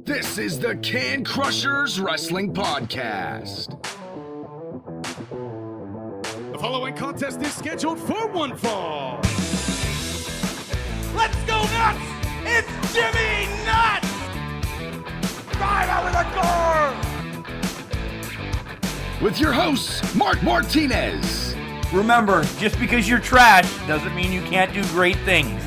This is the Can Crushers Wrestling Podcast. The following contest is scheduled for one fall. Let's go nuts! It's Jimmy Nuts! Drive out with a car! With your hosts, Mark Martinez. Remember, just because you're trash doesn't mean you can't do great things.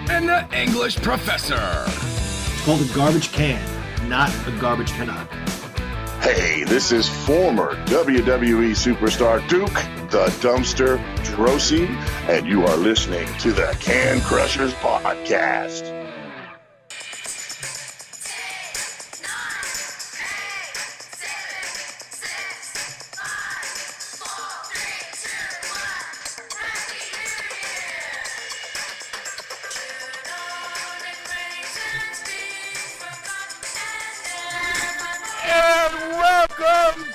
And the English Professor. It's called a garbage can, not a garbage cannot. Hey, this is former WWE superstar Duke, the Dumpster Drosy, and you are listening to the Can Crushers Podcast.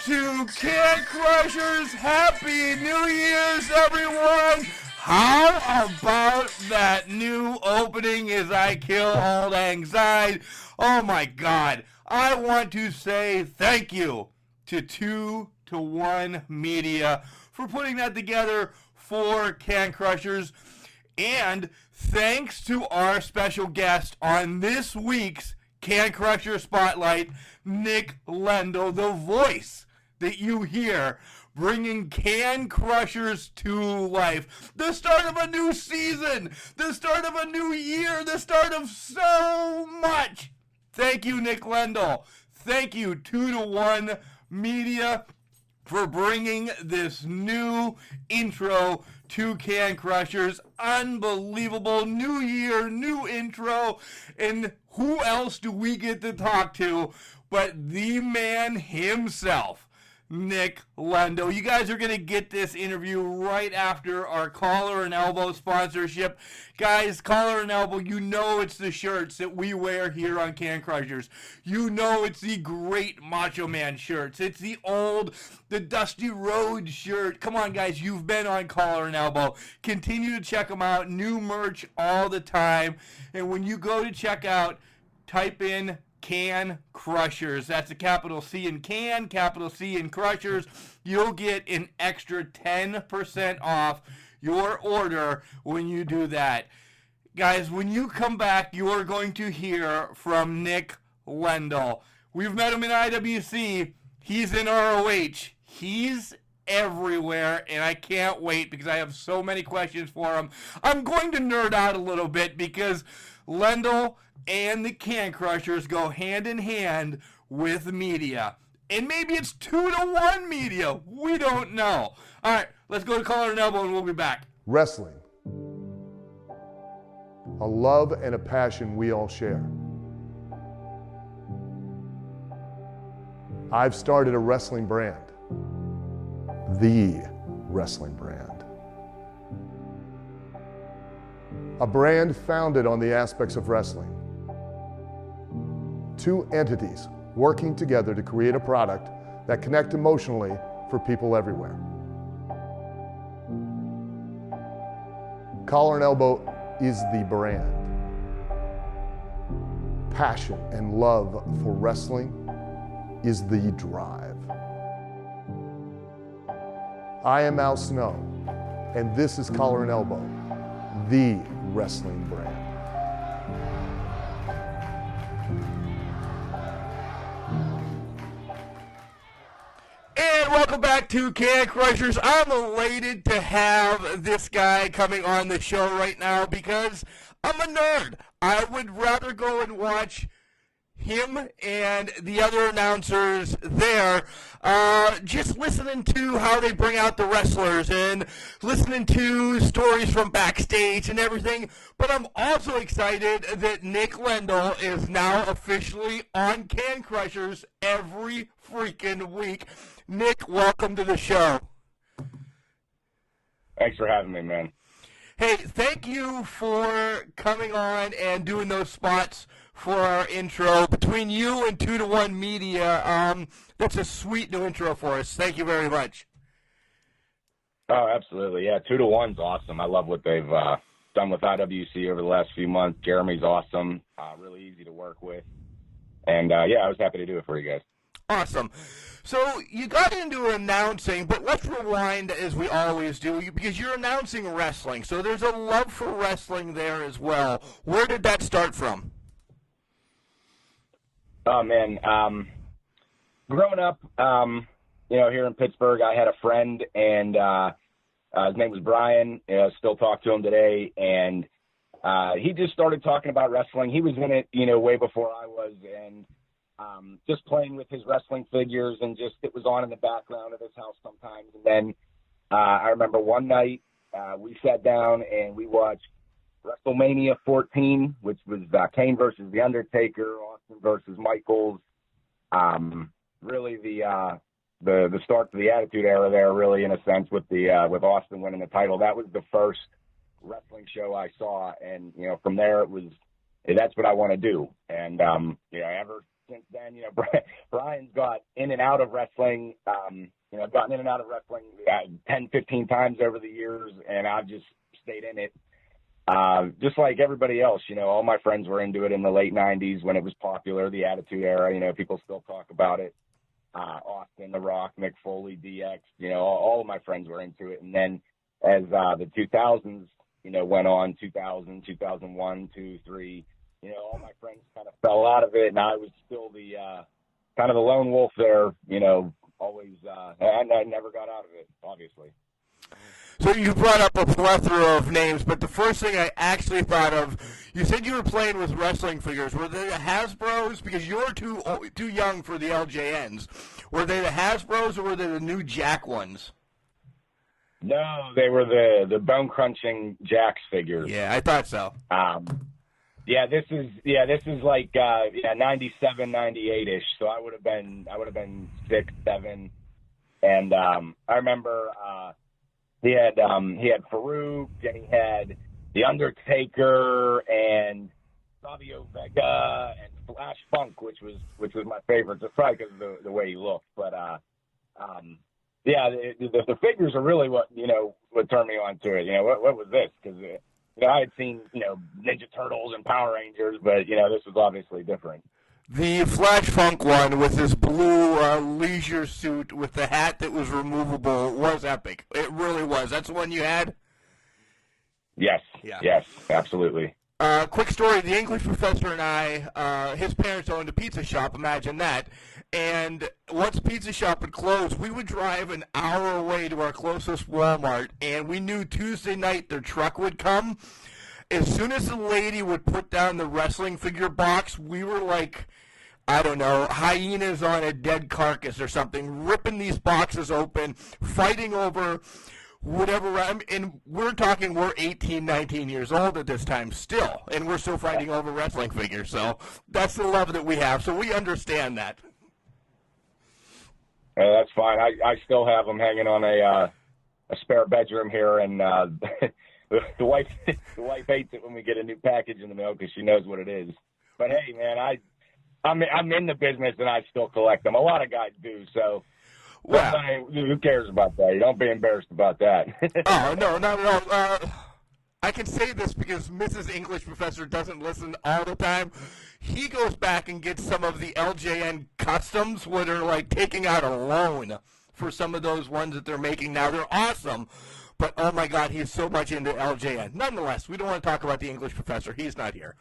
To Can Crushers, Happy New Year's, everyone! How about that new opening as I kill old anxiety? Oh my God, I want to say thank you to 2-to-1 Media for putting that together for Can Crushers, and thanks to our special guest on this week's Can Crusher Spotlight, Nick Lendl, the voice that you hear, bringing Can Crushers to life. The start of a new season, the start of a new year, the start of so much. Thank you, Nick Lendl. Thank you, 2-to-1 Media, for bringing this new intro to Can Crushers. Unbelievable. New year, new intro. And who else do we get to talk to but the man himself, Nick Lendl. You guys are going to get this interview right after our Collar and Elbow sponsorship. Guys, Collar and Elbow, you know it's the shirts that we wear here on Can Crushers. You know it's the great Macho Man shirts. It's the Dusty Rhodes shirt. Come on, guys, you've been on Collar and Elbow. Continue to check them out. New merch all the time. And when you go to check out, type in Can Crushers. That's a capital C in Can, capital C in Crushers. You'll get an extra 10% off your order when you do that. Guys, when you come back, you're going to hear from Nick Lendl. We've met him in IWC. He's in ROH. He's everywhere, and I can't wait because I have so many questions for him. I'm going to nerd out a little bit because Lendl and the Can Crushers go hand in hand with media. And maybe it's 2-to-1 Media. We don't know. All right, let's go to Collar and Elbow, and we'll be back. Wrestling. A love and a passion we all share. I've started a wrestling brand. The wrestling brand. A brand founded on the aspects of wrestling. Two entities working together to create a product that connect emotionally for people everywhere. Collar and Elbow is the brand. Passion and love for wrestling is the drive. I am Al Snow, and this is Collar and Elbow, the wrestling brand. And welcome back to Can Crushers. I'm elated to have this guy coming on the show right now because I'm a nerd. I would rather go and watch him and the other announcers there, just listening to how they bring out the wrestlers and listening to stories from backstage and everything. But I'm also excited that Nick Lendl is now officially on Can Crushers every freaking week. Nick, welcome to the show. Thanks for having me, man. Hey, thank you for coming on and doing those spots for our intro. Between you and 2-to-1 Media, that's a sweet new intro for us. Thank you very much. Oh, absolutely. Yeah, 2-to-1's awesome. I love what they've done with IWC over the last few months. Jeremy's awesome, really easy to work with. And I was happy to do it for you guys. Awesome. So you got into announcing, but let's rewind as we always do, because you're announcing wrestling. So there's a love for wrestling there as well. Where did that start from? Oh, man. Growing up, here in Pittsburgh, I had a friend, and his name was Brian. I still talk to him today, and he just started talking about wrestling. He was in it, way before I was, and just playing with his wrestling figures, and just it was on in the background of his house sometimes. And then I remember one night we sat down and we watched WrestleMania 14, which was Kane versus The Undertaker, Austin versus Michaels. Really the start to the Attitude Era there, really, in a sense, with Austin winning the title. That was the first wrestling show I saw, and from there that's what I want to do. And ever since then, Brian's got in and out of wrestling. I've gotten in and out of wrestling 10, 15 times over the years, and I've just stayed in it. Just like everybody else, all my friends were into it in the late 90s when it was popular, the Attitude Era. People still talk about it. Austin, The Rock, Mick Foley, DX, all of my friends were into it. And then as the 2000s, went on, 2000, 2001, 2, 3, all my friends kind of fell out of it, and I was still the kind of the lone wolf there, always, and I never got out of it, obviously. So you brought up a plethora of names, but the first thing I actually thought of, you said you were playing with wrestling figures. Were they the Hasbros? Because you're too young for the LJNs. Were they the Hasbros, or were they the new Jack ones? No, they were the bone-crunching Jax figures. Yeah, I thought so. This is like 97, 98-ish. So I would have been 6, 7, and I remember he had Farouk, and he had The Undertaker and Savio Vega and Flash Funk, which was my favorite, just probably because of the way he looked. But the figures are really what turned me on to it. What was this? Because I had seen Ninja Turtles and Power Rangers, but this was obviously different. The Flash Funk one with his blue leisure suit with the hat that was removable was epic. It really was. That's the one you had? Yes. Yeah. Yes, absolutely. Quick story, the English professor and I, his parents owned a pizza shop, imagine that, and once pizza shop would close, we would drive an hour away to our closest Walmart, and we knew Tuesday night their truck would come. As soon as the lady would put down the wrestling figure box, we were like, I don't know, hyenas on a dead carcass or something, ripping these boxes open, fighting over whatever. And we're 18, 19 years old at this time still, and we're still fighting over wrestling figures. So that's the love that we have. So we understand that. That's fine. I still have them hanging on a spare bedroom here, and the wife hates it when we get a new package in the mail because she knows what it is. But hey, man, I'm in the business and I still collect them. A lot of guys do, so well, who cares about that? You don't be embarrassed about that. Oh, no, not at all. I can say this because Mrs. English Professor doesn't listen all the time. He goes back and gets some of the LJN customs where they're like taking out a loan for some of those ones that they're making now. They're awesome. But, oh, my God, he's so much into LJN. Nonetheless, we don't want to talk about the English Professor. He's not here.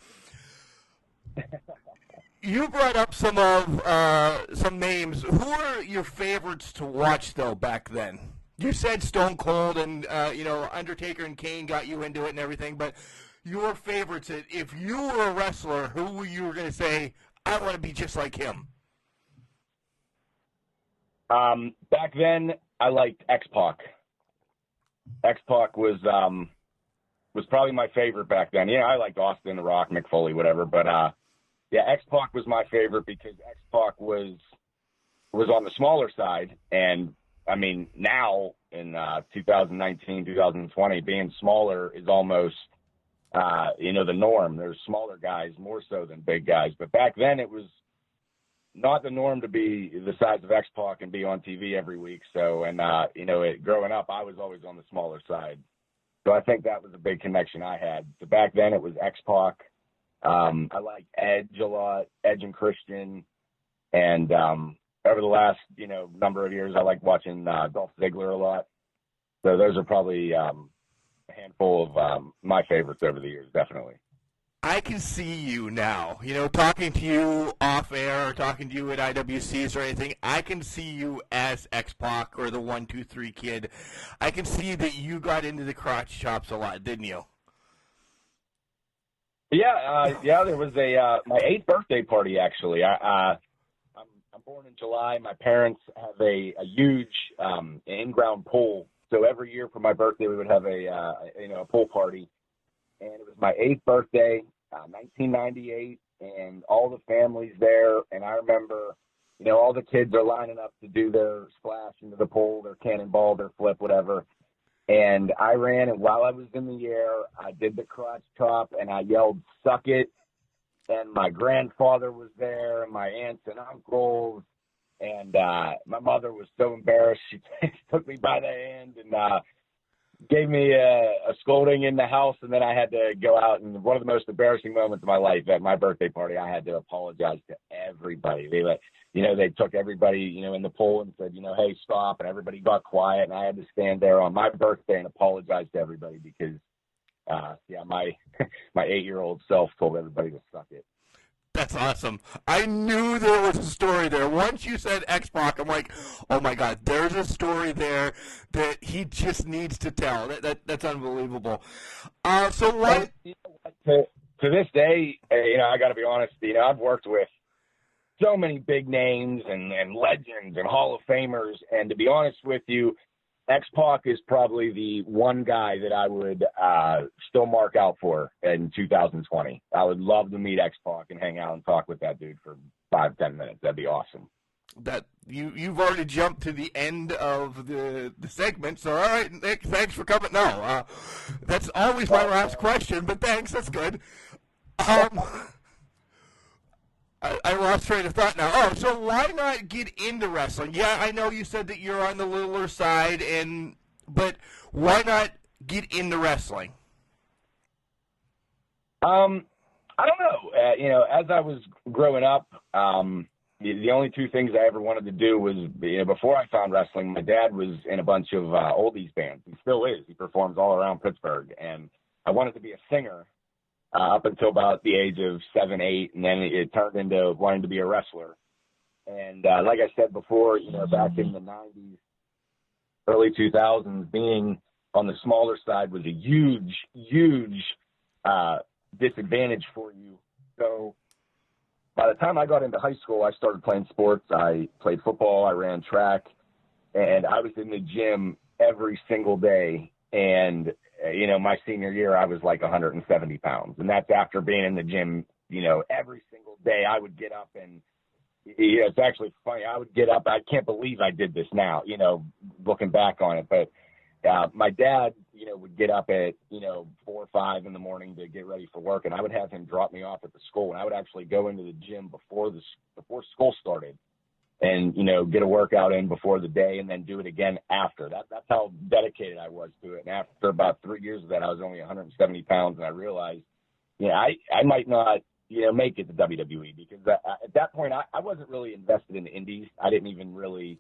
You brought up some names. Who are your favorites to watch, though, back then? You said Stone Cold and, Undertaker and Kane got you into it and everything, but your favorites, if you were a wrestler, who were you going to say, I want to be just like him? Back then, I liked X-Pac. X-Pac was probably my favorite back then. I liked Austin, The Rock, Mick Foley, whatever, but X-Pac was my favorite because X-Pac was on the smaller side, and I mean now in 2019, 2020, being smaller is almost the norm. There's smaller guys more so than big guys, but back then it was not the norm to be the size of X-Pac and be on TV every week. So, and growing up, I was always on the smaller side. So I think that was a big connection I had. So back then it was X-Pac. I like Edge a lot, Edge and Christian. And over the last, number of years, I like watching Dolph Ziggler a lot. So those are probably a handful of my favorites over the years, definitely. I can see you now, talking to you off air or talking to you at IWCs or anything. I can see you as X-Pac or the 1-2-3 Kid. I can see that you got into the crotch chops a lot, didn't you? Yeah, there was my 8th birthday party, actually. I'm born in July. My parents have a huge in-ground pool. So every year for my birthday, we would have a pool party. And it was my 8th birthday, 1998, and all the families there. And I remember, all the kids are lining up to do their splash into the pool, their cannonball, their flip, whatever. And I ran, and while I was in the air, I did the crotch chop, and I yelled, "Suck it." And my grandfather was there, and my aunts and uncles. And my mother was so embarrassed. She took me by the hand and gave me a scolding in the house, and then I had to go out. And one of the most embarrassing moments of my life at my birthday party, I had to apologize to everybody. They took everybody, in the pool and said, hey, stop, and everybody got quiet, and I had to stand there on my birthday and apologize to everybody because, my 8-year-old self told everybody to suck it. That's awesome. I knew there was a story there. Once you said X-Pac, I'm like, oh my God, there's a story there that he just needs to tell. That's unbelievable. So what? To this day, I got to be honest. I've worked with so many big names and legends and Hall of Famers, and to be honest with you, X-Pac is probably the one guy that I would still mark out for in 2020. I would love to meet X-Pac and hang out and talk with that dude for 5-10 minutes. That'd be awesome. That you've already jumped to the end of the segment, so all right, Nick, thanks for coming. No, that's always my last question, but thanks, that's good. I lost train of thought now. Oh, so why not get into wrestling? Yeah, I know you said that you're on the littler side, but why not get into wrestling? I don't know. As I was growing up, the only two things I ever wanted to do was, before I found wrestling, my dad was in a bunch of oldies bands. He still is. He performs all around Pittsburgh, and I wanted to be a singer. Up until about the age of 7, 8, and then it turned into wanting to be a wrestler. And like I said before, back in the 90s, early 2000s, being on the smaller side was a huge, huge disadvantage for you. So by the time I got into high school, I started playing sports. I played football, I ran track, and I was in the gym every single day. And my senior year, I was like 170 pounds. And that's after being in the gym, every single day. I would get up and, it's actually funny. I would get up. I can't believe I did this now, looking back on it. But my dad, would get up at, 4 or 5 in the morning to get ready for work. And I would have him drop me off at the school. And I would actually go into the gym before school started and, get a workout in before the day and then do it again after. That's how dedicated I was to it. And after about 3 years of that, I was only 170 pounds, and I realized, I might not, make it to WWE because at that point, I wasn't really invested in the indies. I didn't even really,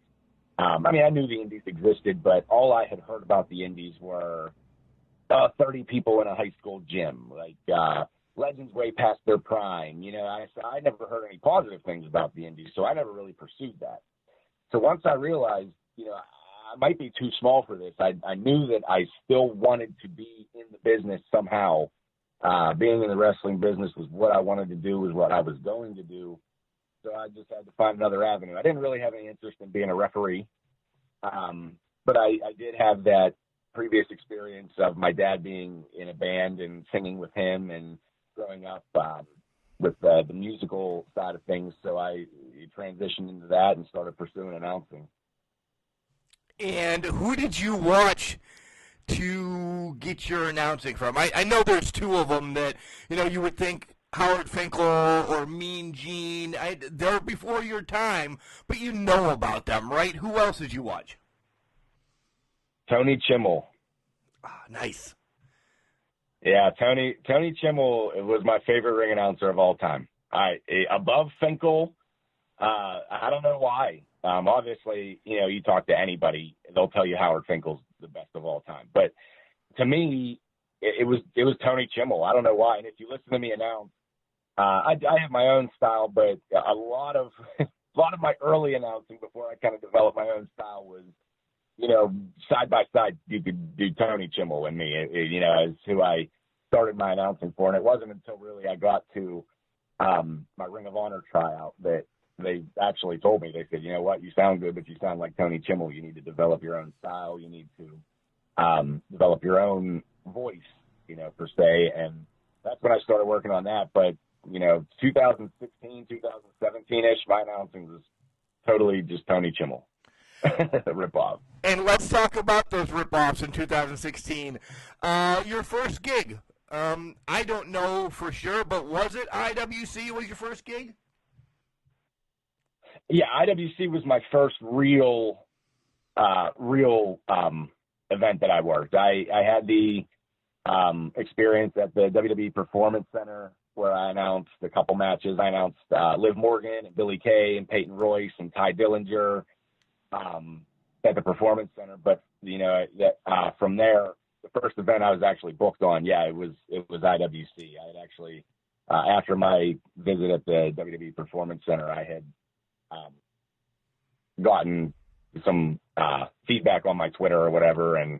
I knew the indies existed, but all I had heard about the indies were 30 people in a high school gym, like legends way past their prime. I never heard any positive things about the indies, so I never really pursued that. So once I realized, I might be too small for this, I knew that I still wanted to be in the business somehow. Being in the wrestling business was what I wanted to do, was what I was going to do. So I just had to find another avenue. I didn't really have any interest in being a referee, but I did have that previous experience of my dad being in a band and singing with him and growing up with the musical side of things. So I transitioned into that and started pursuing announcing. And who did you watch to get your announcing from? I know there's two of them that, you would think Howard Finkel or Mean Gene. They're before your time, but you know about them, right? Who else did you watch? Tony Chimmel. Ah, nice. Yeah, Tony Chimmel was my favorite ring announcer of all time. Above Finkel. I don't know why. Obviously, you talk to anybody, they'll tell you Howard Finkel's the best of all time. But to me, it was Tony Chimmel. I don't know why. And if you listen to me announce, I have my own style, but a lot of my early announcing before I kind of developed my own style was, side by side, you could do Tony Chimmel and me, as who I started my announcing for. And it wasn't until really I got to my Ring of Honor tryout that they actually told me, they said, you know what, you sound good, but you sound like Tony Chimmel. You need to develop your own style. You need to develop your own voice, per se. And that's when I started working on that. But, 2016, 2017-ish, my announcing was totally just Tony Chimmel. Rip-off. And let's talk about those rip-offs in 2016. Your first gig. I don't know for sure, but was it IWC was your first gig? Yeah, IWC was my first real event that I worked. I had the experience at the WWE Performance Center where I announced a couple matches. I announced Liv Morgan and Billie Kay and Peyton Royce and Ty Dillinger at the Performance Center. But from there, the first event I was actually booked on, it was IWC. I had actually after my visit at the WWE Performance Center, I had gotten some feedback on my Twitter or whatever, and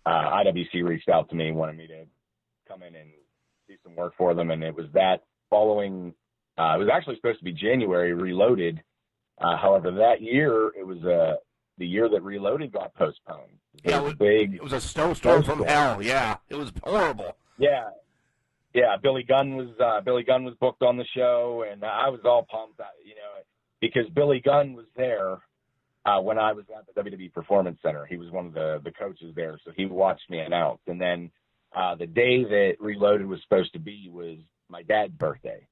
IWC reached out to me and wanted me to come in and do some work for them. And it was that following, it was actually supposed to be January, Reloaded. However, that year, it was the year that Reloaded got postponed. It was a snowstorm from hell. Yeah, it was horrible. Yeah. Yeah, Billy Gunn was booked on the show, and I was all pumped, because Billy Gunn was there when I was at the WWE Performance Center. He was one of the coaches there, so he watched me announce. And then the day that Reloaded was supposed to be was my dad's birthday.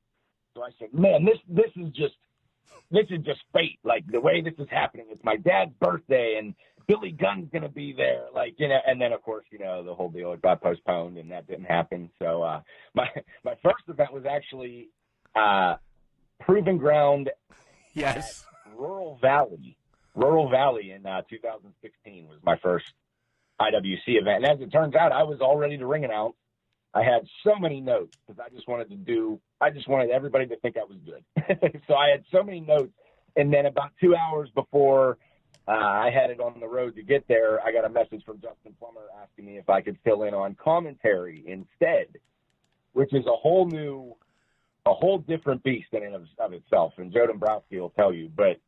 So I said, man, this is just fate. Like, the way this is happening, it's my dad's birthday, and Billy Gunn's going to be there. Like, and then, of course, the whole deal, it got postponed, and that didn't happen. So my first event was actually Proving Ground. Yes. Rural Valley in 2016 was my first IWC event. And as it turns out, I was all ready to ring announce. I had so many notes because I just wanted everybody to think I was good. So I had so many notes. And then about 2 hours before I headed on the road to get there, I got a message from Justin Plummer asking me if I could fill in on commentary instead, which is a whole different beast in and of itself. And Joe Dombrowski will tell you. But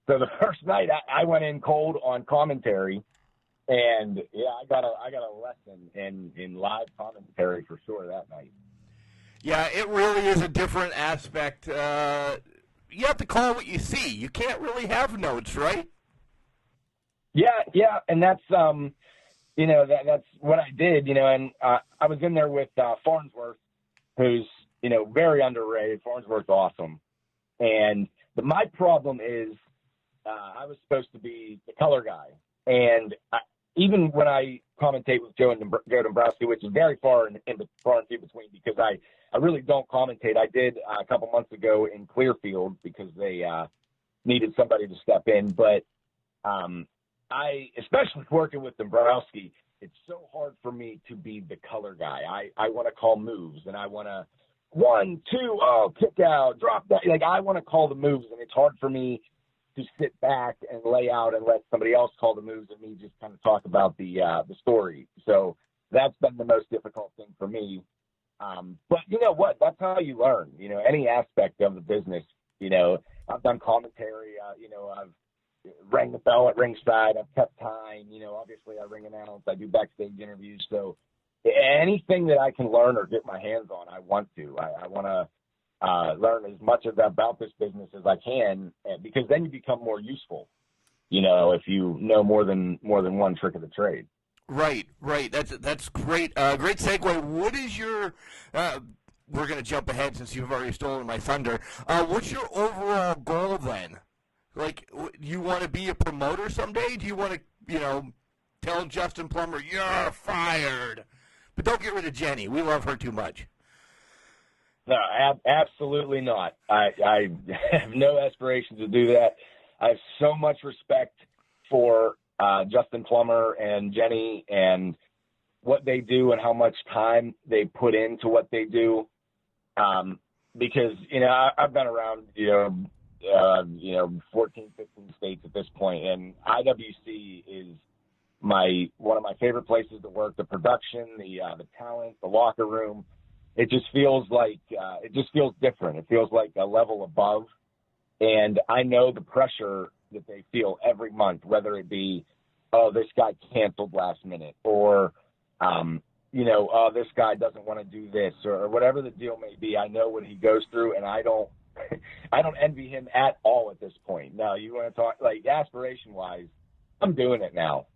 so the first night I went in cold on commentary. And I got a lesson in live commentary for sure that night. Yeah, it really is a different aspect. You have to call what you see. You can't really have notes, right? Yeah, and that's that's what I did. And I was in there with Farnsworth, who's very underrated. Farnsworth's awesome, and my problem is I was supposed to be the color guy, and even when I commentate with Joe Dombrowski, which is very far in between, because I really don't commentate. I did a couple months ago in Clearfield because they needed somebody to step in. But especially working with Dombrowski, it's so hard for me to be the color guy. I want to call moves, and I want to 1, 2, kick out, drop that. Like, I want to call the moves, and it's hard for me to sit back and lay out and let somebody else call the moves and me just kind of talk about the story. So that's been the most difficult thing for me. But you know what? That's how you learn, any aspect of the business. I've done commentary, I've rang the bell at ringside. I've kept time, obviously I ring announce, I do backstage interviews. So anything that I can learn or get my hands on, I want to. I want to learn as much about this business as I can, because then you become more useful, if you know more than one trick of the trade. Right. That's great. Great segue. What is your? We're going to jump ahead since you've already stolen my thunder. What's your overall goal then? Like, do you want to be a promoter someday? Do you want to, tell Justin Plummer you're fired? But don't get rid of Jenny. We love her too much. No, absolutely not. I have no aspirations to do that. I have so much respect for Justin Plummer and Jenny and what they do and how much time they put into what they do. Because, I've been around, 14, 15 states at this point, and IWC is one of my favorite places to work. The production, the talent, the locker room. It just feels like it just feels different. It feels like a level above. And I know the pressure that they feel every month, whether it be, oh, this guy canceled last minute, or, oh, this guy doesn't want to do this, or whatever the deal may be. I know what he goes through, and I don't envy him at all at this point. Now, you want to talk, like, aspiration-wise, I'm doing it now.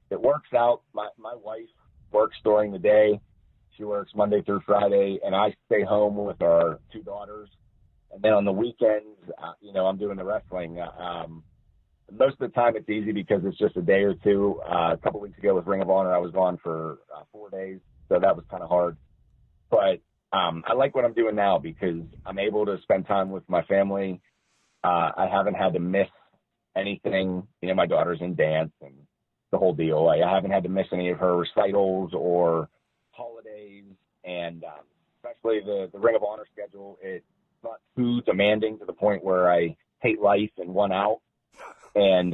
It works out. My wife works during the day. She works Monday through Friday, and I stay home with our 2 daughters. And then on the weekends, I'm doing the wrestling. Most of the time it's easy because it's just a day or two. A couple weeks ago with Ring of Honor, I was gone for 4 days, so that was kind of hard. But I like what I'm doing now because I'm able to spend time with my family. I haven't had to miss anything. My daughter's in dance and the whole deal. I haven't had to miss any of her recitals or holidays, and especially the Ring of Honor schedule. It's not too demanding to the point where I hate life and want out. And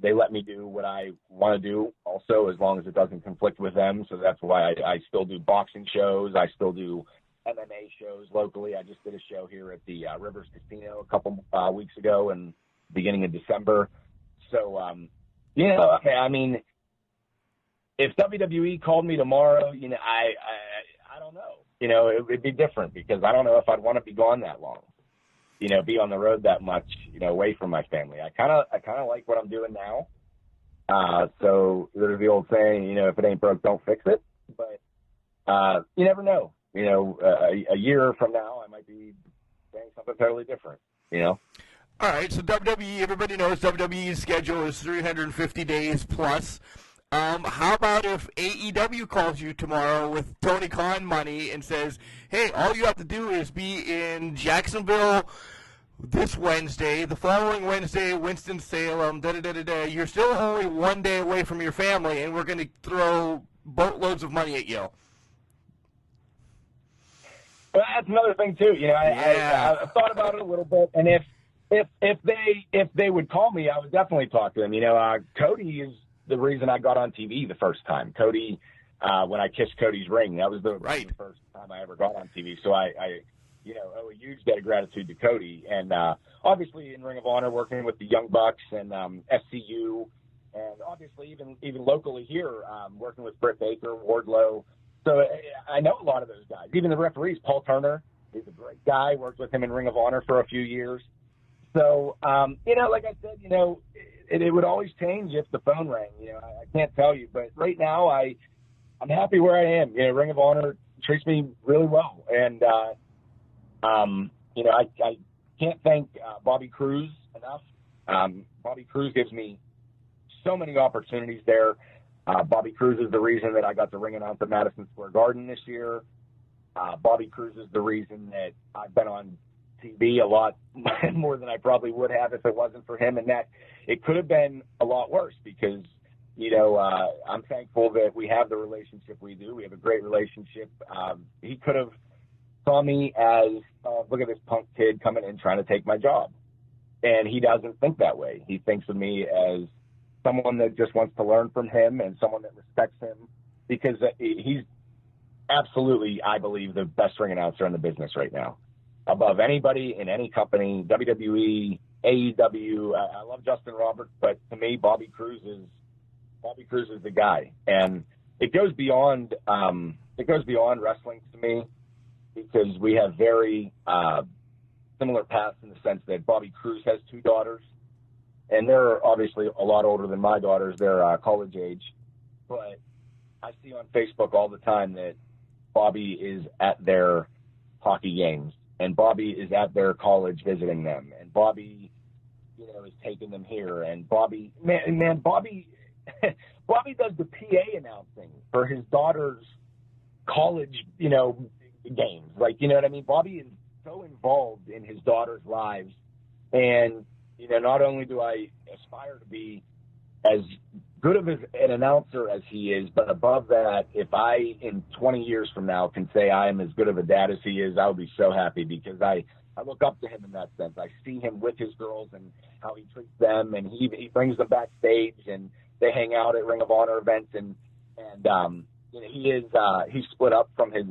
they let me do what I want to do also, as long as it doesn't conflict with them. So that's why I still do boxing shows. I still do MMA shows locally. I just did a show here at the Rivers Casino a couple weeks ago and beginning of December. So, I mean, if WWE called me tomorrow, I don't know. It'd be different because I don't know if I'd want to be gone that long. Be on the road that much, away from my family. I kind of like what I'm doing now. So there's the old saying, if it ain't broke, don't fix it. But you never know. A year from now, I might be saying something totally different. All right. So WWE, everybody knows WWE's schedule is 350 days plus. How about if AEW calls you tomorrow with Tony Khan money and says, hey, all you have to do is be in Jacksonville this Wednesday, the following Wednesday, Winston-Salem, da-da-da-da-da. You're still only 1 day away from your family, and we're going to throw boatloads of money at you. Well, that's another thing, too. I thought about it a little bit, and if they would call me, I would definitely talk to them. Cody is the reason I got on TV the first time. Cody, when I kissed Cody's ring, that was the first time I ever got on TV. So I owe a huge debt of gratitude to Cody. And obviously in Ring of Honor, working with the Young Bucks and SCU, and obviously even locally here, working with Britt Baker, Wardlow. So I know a lot of those guys. Even the referees, Paul Turner, he's a great guy. Worked with him in Ring of Honor for a few years. So, like I said, it would always change if the phone rang. I can't tell you, but right now I'm happy where I am. Ring of Honor treats me really well, and I can't thank Bobby Cruz enough. Bobby Cruz gives me so many opportunities there. Bobby Cruz is the reason that I got the ring announce at Madison Square Garden this year. Bobby Cruz is the reason that I've been on TV a lot more than I probably would have if it wasn't for him, and that it could have been a lot worse because, I'm thankful that we have the relationship we do. We have a great relationship. He could have saw me as, look at this punk kid coming in trying to take my job. And he doesn't think that way. He thinks of me as someone that just wants to learn from him and someone that respects him because he's absolutely, I believe, the best ring announcer in the business right now. Above anybody in any company, WWE, AEW. I love Justin Roberts, but to me, Bobby Cruz is the guy, and it goes beyond wrestling to me because we have very similar paths in the sense that Bobby Cruz has 2 daughters, and they're obviously a lot older than my daughters. They're college age, but I see on Facebook all the time that Bobby is at their hockey games. And Bobby is at their college visiting them. And Bobby, is taking them here. And Bobby, Bobby, Bobby does the PA announcing for his daughter's college, games. Like, you know what I mean? Bobby is so involved in his daughter's lives. And, not only do I aspire to be as good of an announcer as he is, but above that, if I, in 20 years from now, can say I am as good of a dad as he is, I'll be so happy, because I look up to him in that sense. I see him with his girls and how he treats them, and he brings them backstage, and they hang out at Ring of Honor events, and he's split up from his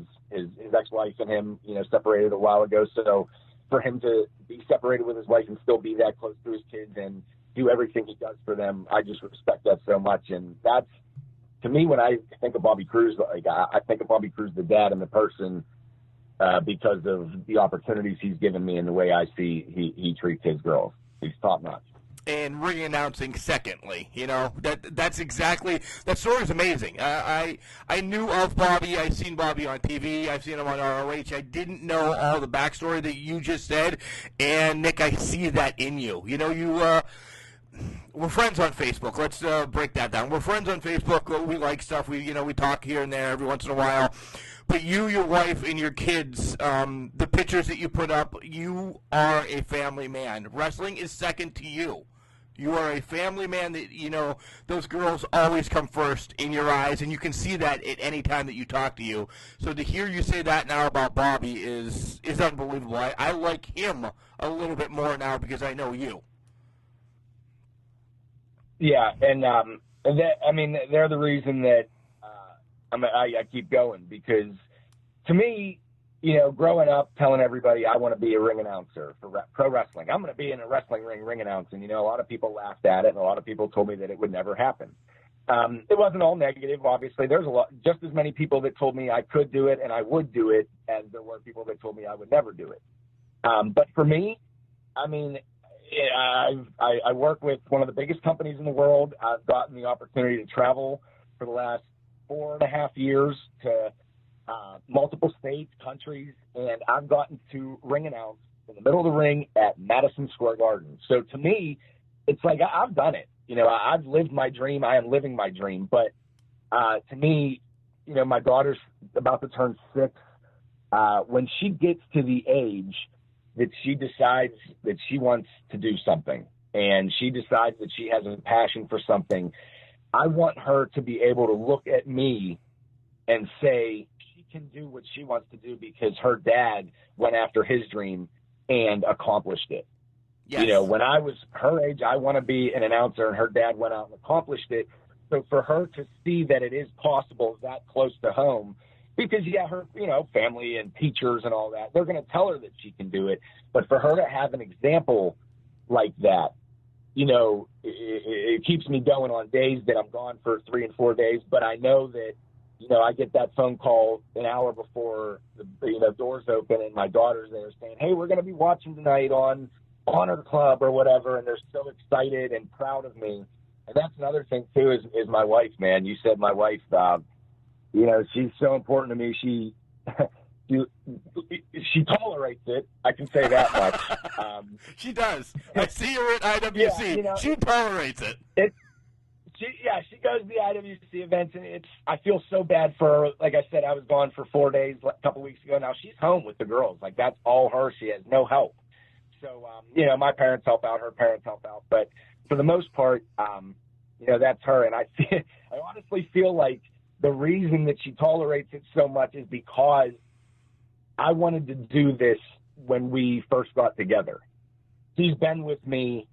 ex-wife and him, separated a while ago. So for him to be separated with his wife and still be that close to his kids and do everything he does for them, I just respect that so much. And that's, to me, when I think of Bobby Cruz, like I think of Bobby Cruz, the dad and the person, because of the opportunities he's given me and the way I see he treats his girls. He's top notch. And ring announcing secondly, that's exactly, that story is amazing. I knew of Bobby. I've seen Bobby on TV. I've seen him on ROH. I didn't know all the backstory that you just said. And Nick, I see that in you. We're friends on Facebook. Let's break that down. We're friends on Facebook. We like stuff. We talk here and there every once in a while. But you, your wife, and your kids, the pictures that you put up, you are a family man. Wrestling is second to you. You are a family man that, those girls always come first in your eyes, and you can see that at any time that you talk to you. So to hear you say that now about Bobby is unbelievable. I like him a little bit more now because I know you. Yeah, and they're the reason that I keep going, because to me, growing up telling everybody I want to be a ring announcer for pro wrestling, I'm going to be in a wrestling ring announcing, a lot of people laughed at it, and a lot of people told me that it would never happen. It wasn't all negative, obviously. There's just as many people that told me I could do it and I would do it as there were people that told me I would never do it. But for me, I work with one of the biggest companies in the world. I've gotten the opportunity to travel for the last 4.5 years to multiple states, countries, and I've gotten to ring announce in the middle of the ring at Madison Square Garden. So to me, it's like I've done it. I've lived my dream. I am living my dream. But to me, my daughter's about to turn 6. When she gets to the age that she decides that she wants to do something and she decides that she has a passion for something, I want her to be able to look at me and say she can do what she wants to do because her dad went after his dream and accomplished it. Yes. When I was her age, I want to be an announcer, and her dad went out and accomplished it. So for her to see that it is possible that close to home, because, her, family and teachers and all that, they're going to tell her that she can do it. But for her to have an example like that, it keeps me going on days that I'm gone for 3 and 4 days. But I know that, I get that phone call an hour before the doors open, and my daughter's there saying, hey, we're going to be watching tonight on Honor Club or whatever. And they're so excited and proud of me. And that's another thing, too, is my wife, man. You said my wife, she's so important to me. She tolerates it. I can say that much. She does. I see her at IWC. Yeah, she tolerates it. She goes to the IWC events, and I feel so bad for her. Like I said, I was gone for 4 days a couple weeks ago. Now she's home with the girls. Like, that's all her. She has no help. So, my parents help out. Her parents help out. But for the most part, that's her. And I honestly feel like the reason that she tolerates it so much is because I wanted to do this when we first got together. She's been with me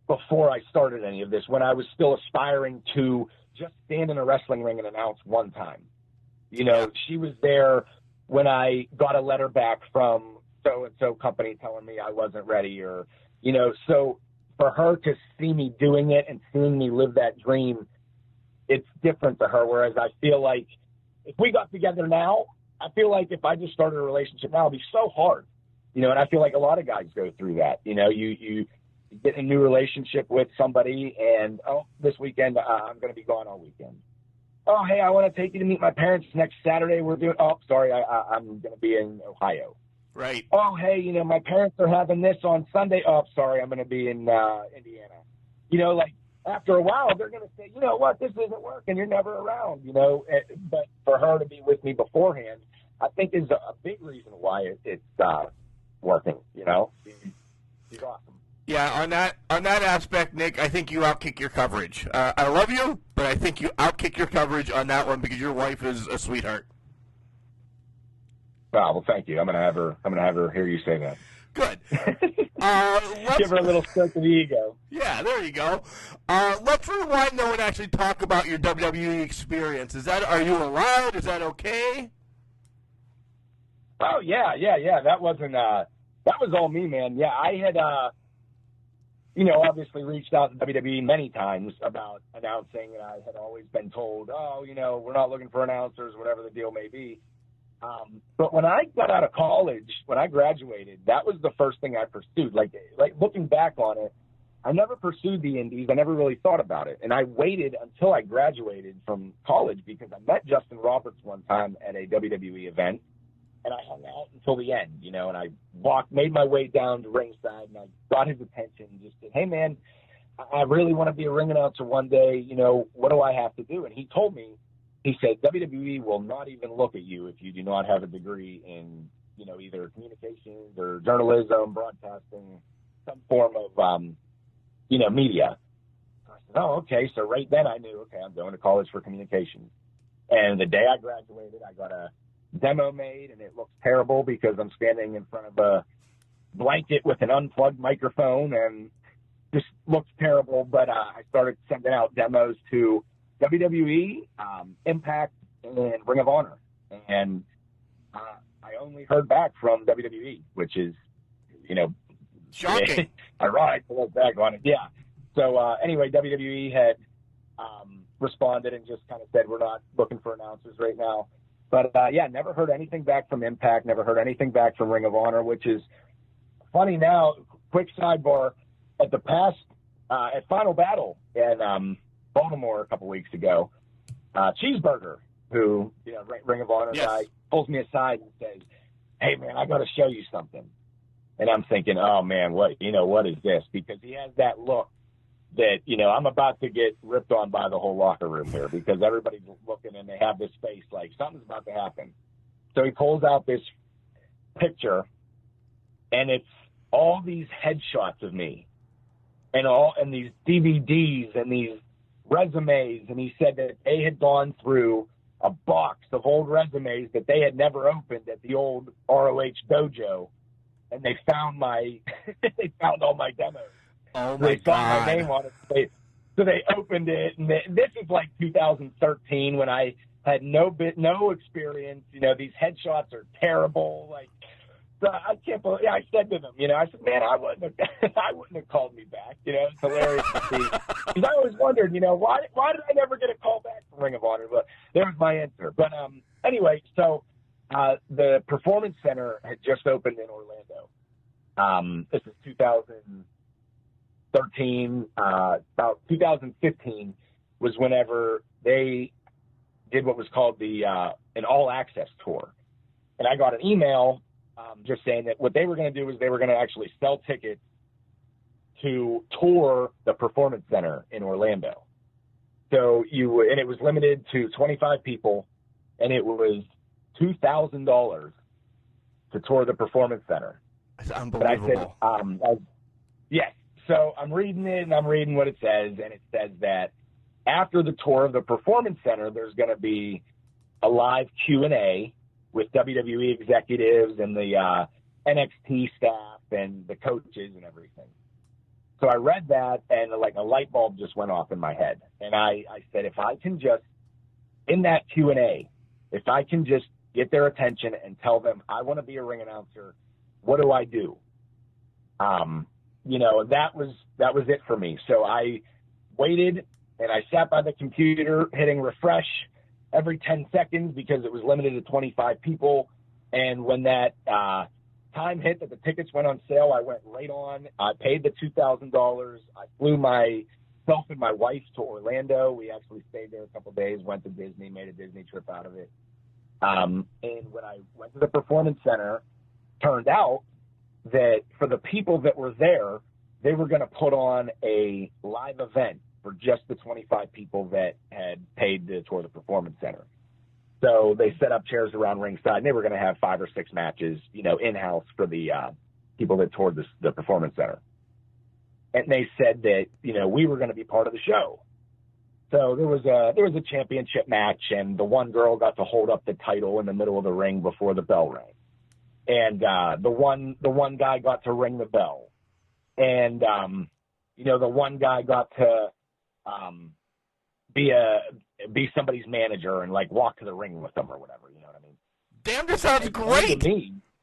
before I started any of this, when I was still aspiring to just stand in a wrestling ring and announce one time. She was there when I got a letter back from so-and-so company telling me I wasn't ready, or, so for her to see me doing it and seeing me live that dream, it's different to her. Whereas I feel like if we got together now, I feel like if I just started a relationship now, it'd be so hard, and I feel like a lot of guys go through that. You get in a new relationship with somebody, and this weekend I'm going to be gone all weekend. Oh, hey, I want to take you to meet my parents next Saturday. We're doing. Oh, sorry, I'm going to be in Ohio. Right. Oh, hey, my parents are having this on Sunday. Oh, sorry, I'm going to be in Indiana. after a while, they're going to say, you know what, this isn't working. You're never around, you know. But for her to be with me beforehand, I think is a big reason why it's working, you know. She's awesome. Yeah, on that aspect, Nick, I think you outkick your coverage. I love you, but I think you outkick your coverage on that one because your wife is a sweetheart. Oh, well, thank you. I'm gonna have her hear you say that. Good. Give her a little stroke of the ego. Yeah, there you go. Let's rewind though and actually talk about your WWE experience. Are you allowed? Is that okay? Oh yeah. That was all me, man. Yeah, I had obviously reached out to WWE many times about announcing, and I had always been told, we're not looking for announcers, whatever the deal may be. But when I got out of college, when I graduated, that was the first thing I pursued. Like looking back on it, I never pursued the indies. I never really thought about it. And I waited until I graduated from college because I met Justin Roberts one time at a WWE event, and I hung out until the end, and I made my way down to ringside, and I got his attention and just said, hey, man, I really want to be a ring announcer one day. What do I have to do? And he told me, he said, WWE will not even look at you if you do not have a degree in, either communications or journalism, broadcasting, some form of, media. I said, oh, okay. So right then I knew, okay, I'm going to college for communications. And the day I graduated, I got a demo made, and it looks terrible because I'm standing in front of a blanket with an unplugged microphone, and just looks terrible. But I started sending out demos to WWE, Impact, and Ring of Honor. And I only heard back from WWE, which is, shocking. Ironic to look back on it. Yeah. So anyway, WWE had responded and just kind of said, we're not looking for announcers right now. But, never heard anything back from Impact, never heard anything back from Ring of Honor, which is funny now. Quick sidebar, at Final Battle in Baltimore a couple weeks ago, Cheeseburger, who, Ring of Honor guy, pulls me aside and says, hey, man, I got to show you something. And I'm thinking, oh, man, what is this? Because he has that look that, I'm about to get ripped on by the whole locker room here because everybody's looking and they have this face like something's about to happen. So he pulls out this picture, and it's all these headshots of me and these DVDs and these resumes. And he said that they had gone through a box of old resumes that they had never opened at the old ROH dojo. And they found all my demos. Oh my God! They saw my name on it. So they opened it, and this is like 2013 when I had no experience. These headshots are terrible. So I can't believe. Yeah, I said to them, I said, man, I wouldn't have called me back. It's hilarious to see. Because I always wondered, why did I never get a call back from Ring of Honor? But there was my answer. But anyway, so. The Performance Center had just opened in Orlando. This is 2013. About 2015 was whenever they did what was called an all-access tour. And I got an email just saying that what they were going to do is they were going to actually sell tickets to tour the Performance Center in Orlando. So and it was limited to 25 people, and it was $2,000 to tour the Performance Center. That's unbelievable. But I said, yes. So I'm reading it, and I'm reading what it says, and it says that after the tour of the Performance Center, there's going to be a live Q&A with WWE executives and the NXT staff and the coaches and everything. So I read that, and like a light bulb just went off in my head. And I said, if I can just, in that Q&A, if I can just get their attention and tell them I want to be a ring announcer, what do I do? That was it for me. So I waited, and I sat by the computer hitting refresh every 10 seconds because it was limited to 25 people. And when that time hit that the tickets went on sale, I went right on. I paid the $2,000. I flew myself and my wife to Orlando. We actually stayed there a couple of days, went to Disney, made a Disney trip out of it. And when I went to the Performance Center, turned out that for the people that were there, they were going to put on a live event for just the 25 people that had paid to tour the Performance Center. So they set up chairs around ringside, and they were going to have 5 or 6 matches, in-house for the people that toured the Performance Center. And they said that, we were going to be part of the show. So there was a championship match, and the one girl got to hold up the title in the middle of the ring before the bell rang. And the one guy got to ring the bell. And, the one guy got to be somebody's manager and, walk to the ring with them or whatever, you know what I mean? Damn, this sounds great.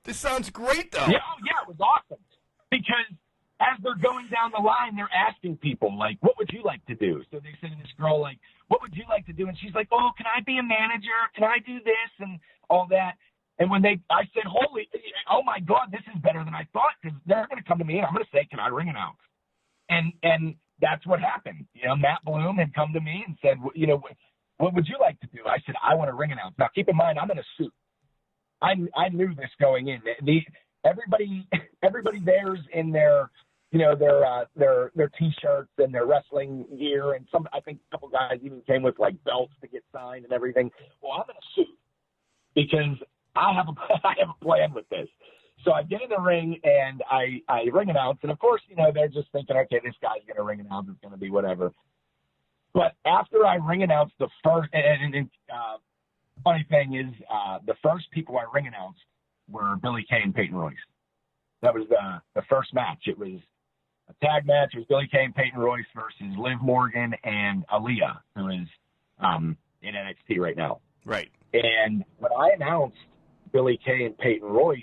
This sounds great, though. Yeah, it was awesome. Because as they're going down the line, they're asking people, what would you like to do? So they said to this girl, what would you like to do? And she's like, oh, can I be a manager? Can I do this? And all that. And when I said, oh my God, this is better than I thought, because they're going to come to me and I'm going to say, can I ring announce? And that's what happened. Matt Bloom had come to me and said, what would you like to do? I said, I want to ring announce. Now, keep in mind, I'm in a suit. I knew this going in. Everybody there's in their T-shirts and their wrestling gear, and I think a couple guys even came with belts to get signed and everything. Well, I'm in a suit because I have a plan with this. So I get in the ring and I ring announce, and of course, they're just thinking, okay, this guy's going to ring announce, it's going to be whatever. But after I ring announce the first, funny thing is, the first people I ring announced were Billy Kay and Peyton Royce. That was the first match. It was a tag match. It was Billy Kay and Peyton Royce versus Liv Morgan and Aaliyah, who is in NXT right now. Right. And when I announced Billy Kay and Peyton Royce,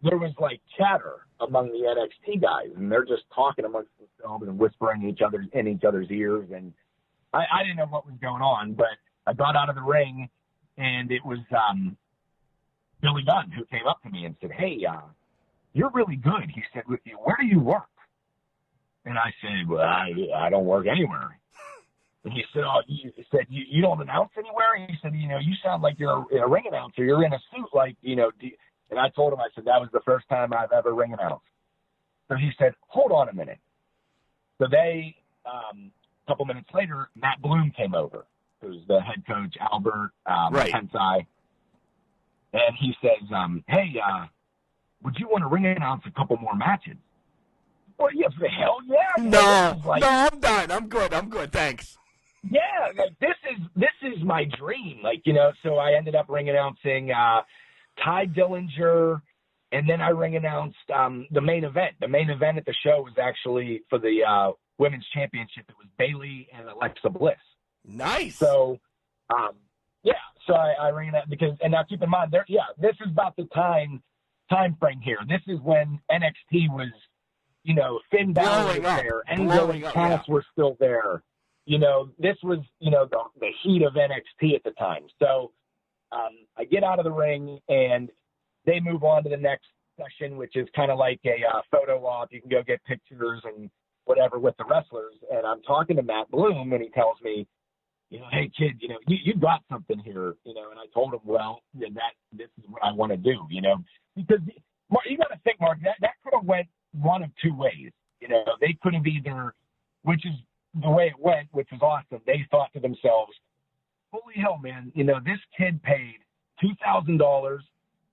there was chatter among the NXT guys, and they're just talking amongst themselves and whispering in each other's ears. And I didn't know what was going on, but I got out of the ring, and it was Billy Gunn who came up to me and said, "Hey, you're really good." He said, "Where do you work?" And I said, "Well, I don't work anywhere." And he said, you don't announce anywhere? And he said, you sound like you're a ring announcer. You're in a suit, and I told him, I said, that was the first time I've ever ring announced. So he said, hold on a minute. So a couple minutes later, Matt Bloom came over, who's the head coach, Albert Tensai. And he says, hey, would you want to ring announce a couple more matches? Well, yeah, for the hell yeah. No, I'm done. I'm good. Thanks. Yeah, this is my dream. So I ended up ring announcing Ty Dillinger, and then I ring announced the main event. The main event at the show was actually for the women's championship. It was Bayley and Alexa Bliss. Nice. So, so I ring that because, and now keep in mind, this is about the time frame here. This is when NXT was, Finn Balor was there, Enzo and Cass were still there. This was, the heat of NXT at the time. So I get out of the ring, and they move on to the next session, which is kind of like a photo op. You can go get pictures and whatever with the wrestlers. And I'm talking to Matt Bloom, and he tells me, hey, kid, you got something here, and I told him, well, this is what I want to do, because you got to think, Mark, that could have went one of two ways. They could have either, which is the way it went, which was awesome. They thought to themselves, holy hell, man, this kid paid $2,000,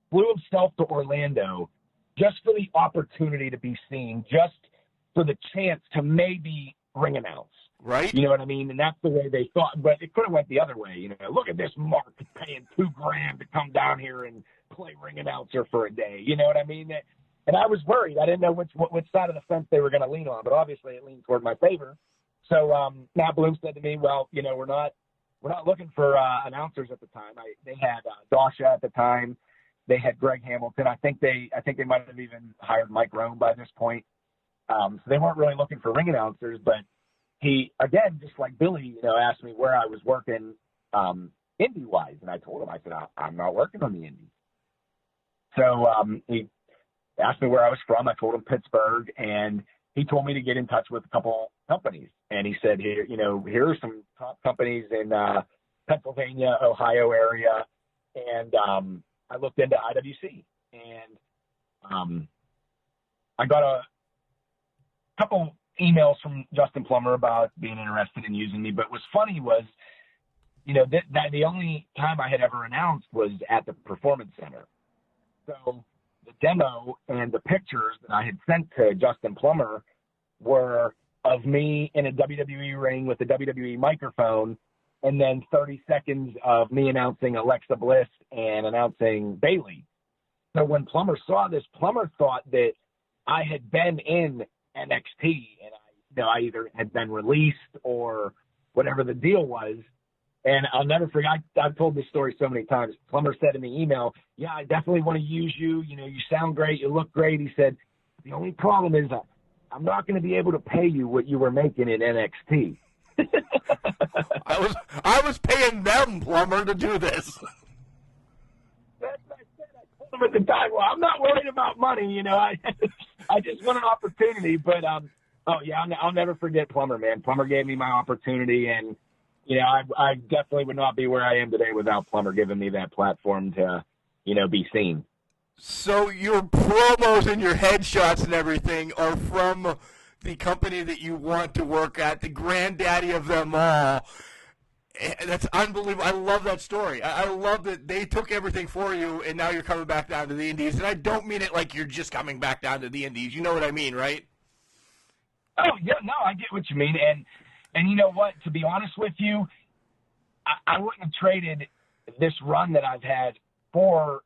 flew himself to Orlando just for the opportunity to be seen, just for the chance to maybe ring announce. Right. You know what I mean? And that's the way they thought. But it could have went the other way. Look at this Mark paying $2,000 to come down here and play ring announcer for a day. You know what I mean? And I was worried. I didn't know which side of the fence they were going to lean on. But obviously it leaned toward my favor. So Matt Bloom said to me, well, we're not looking for announcers at the time. They had Dasha at the time. They had Greg Hamilton. I think they might have even hired Mike Rome by this point. So they weren't really looking for ring announcers, but he, again, just like Billy, asked me where I was working indie-wise. And I told him, I said, I'm not working on the indie. So he asked me where I was from. I told him Pittsburgh, and he told me to get in touch with a couple companies. And he said, here are some top companies in Pennsylvania, Ohio area. And I looked into IWC, and I got a couple emails from Justin Plummer about being interested in using me. But what's funny was, that the only time I had ever announced was at the Performance Center. So the demo and the pictures that I had sent to Justin Plummer were of me in a WWE ring with a WWE microphone, and then 30 seconds of me announcing Alexa Bliss and announcing Bayley. So when Plummer saw this, Plummer thought that I had been in NXT, and I either had been released or whatever the deal was. And I'll never forget, I've told this story so many times. Plummer said in the email, "Yeah, I definitely want to use you. You sound great. You look great." He said, "The only problem is I'm not going to be able to pay you what you were making in NXT." I was paying them, Plummer, to do this. That's what I said. I told him at the time, well, I'm not worried about money. I just want an opportunity. But, I'll never forget Plummer, man. Plummer gave me my opportunity, and, I definitely would not be where I am today without Plummer giving me that platform to, be seen. So your promos and your headshots and everything are from the company that you want to work at, the granddaddy of them all. That's unbelievable. I love that story. I love that they took everything for you, and now you're coming back down to the Indies. And I don't mean it like you're just coming back down to the Indies. You know what I mean, right? Oh, yeah, no, I get what you mean. And you know what? To be honest with you, I wouldn't have traded this run that I've had for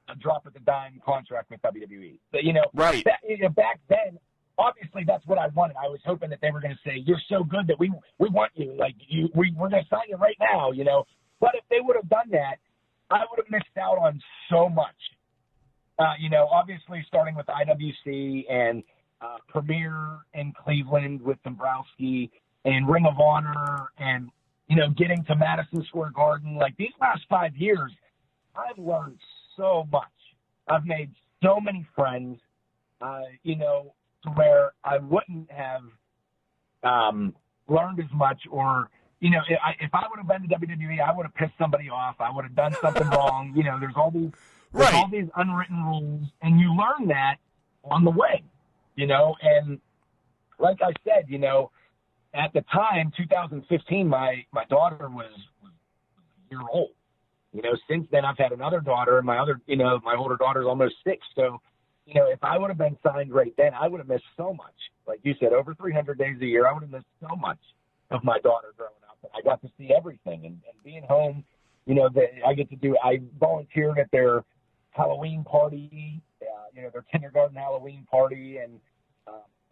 a drop of the dime contract with WWE. But, right. Back then, obviously that's what I wanted. I was hoping that they were going to say, "You're so good that we want you. Like we're going to sign you right now." But if they would have done that, I would have missed out on so much. Obviously starting with IWC and Premier in Cleveland with Dombrowski and Ring of Honor and getting to Madison Square Garden. Like these last 5 years, I've learned so much. I've made so many friends. To where I wouldn't have learned as much, or if I would have been to WWE, I would have pissed somebody off. I would have done something wrong. There's all these unwritten rules, and you learn that on the way. And like I said, at the time, 2015, my daughter was a year old. Since then I've had another daughter, and my older daughter's almost 6. So. If I would have been signed right then, I would have missed so much. Like you said, over 300 days a year, I would have missed so much of my daughter growing up. And I got to see everything. And being home, I volunteered at their Halloween party, their kindergarten Halloween party. And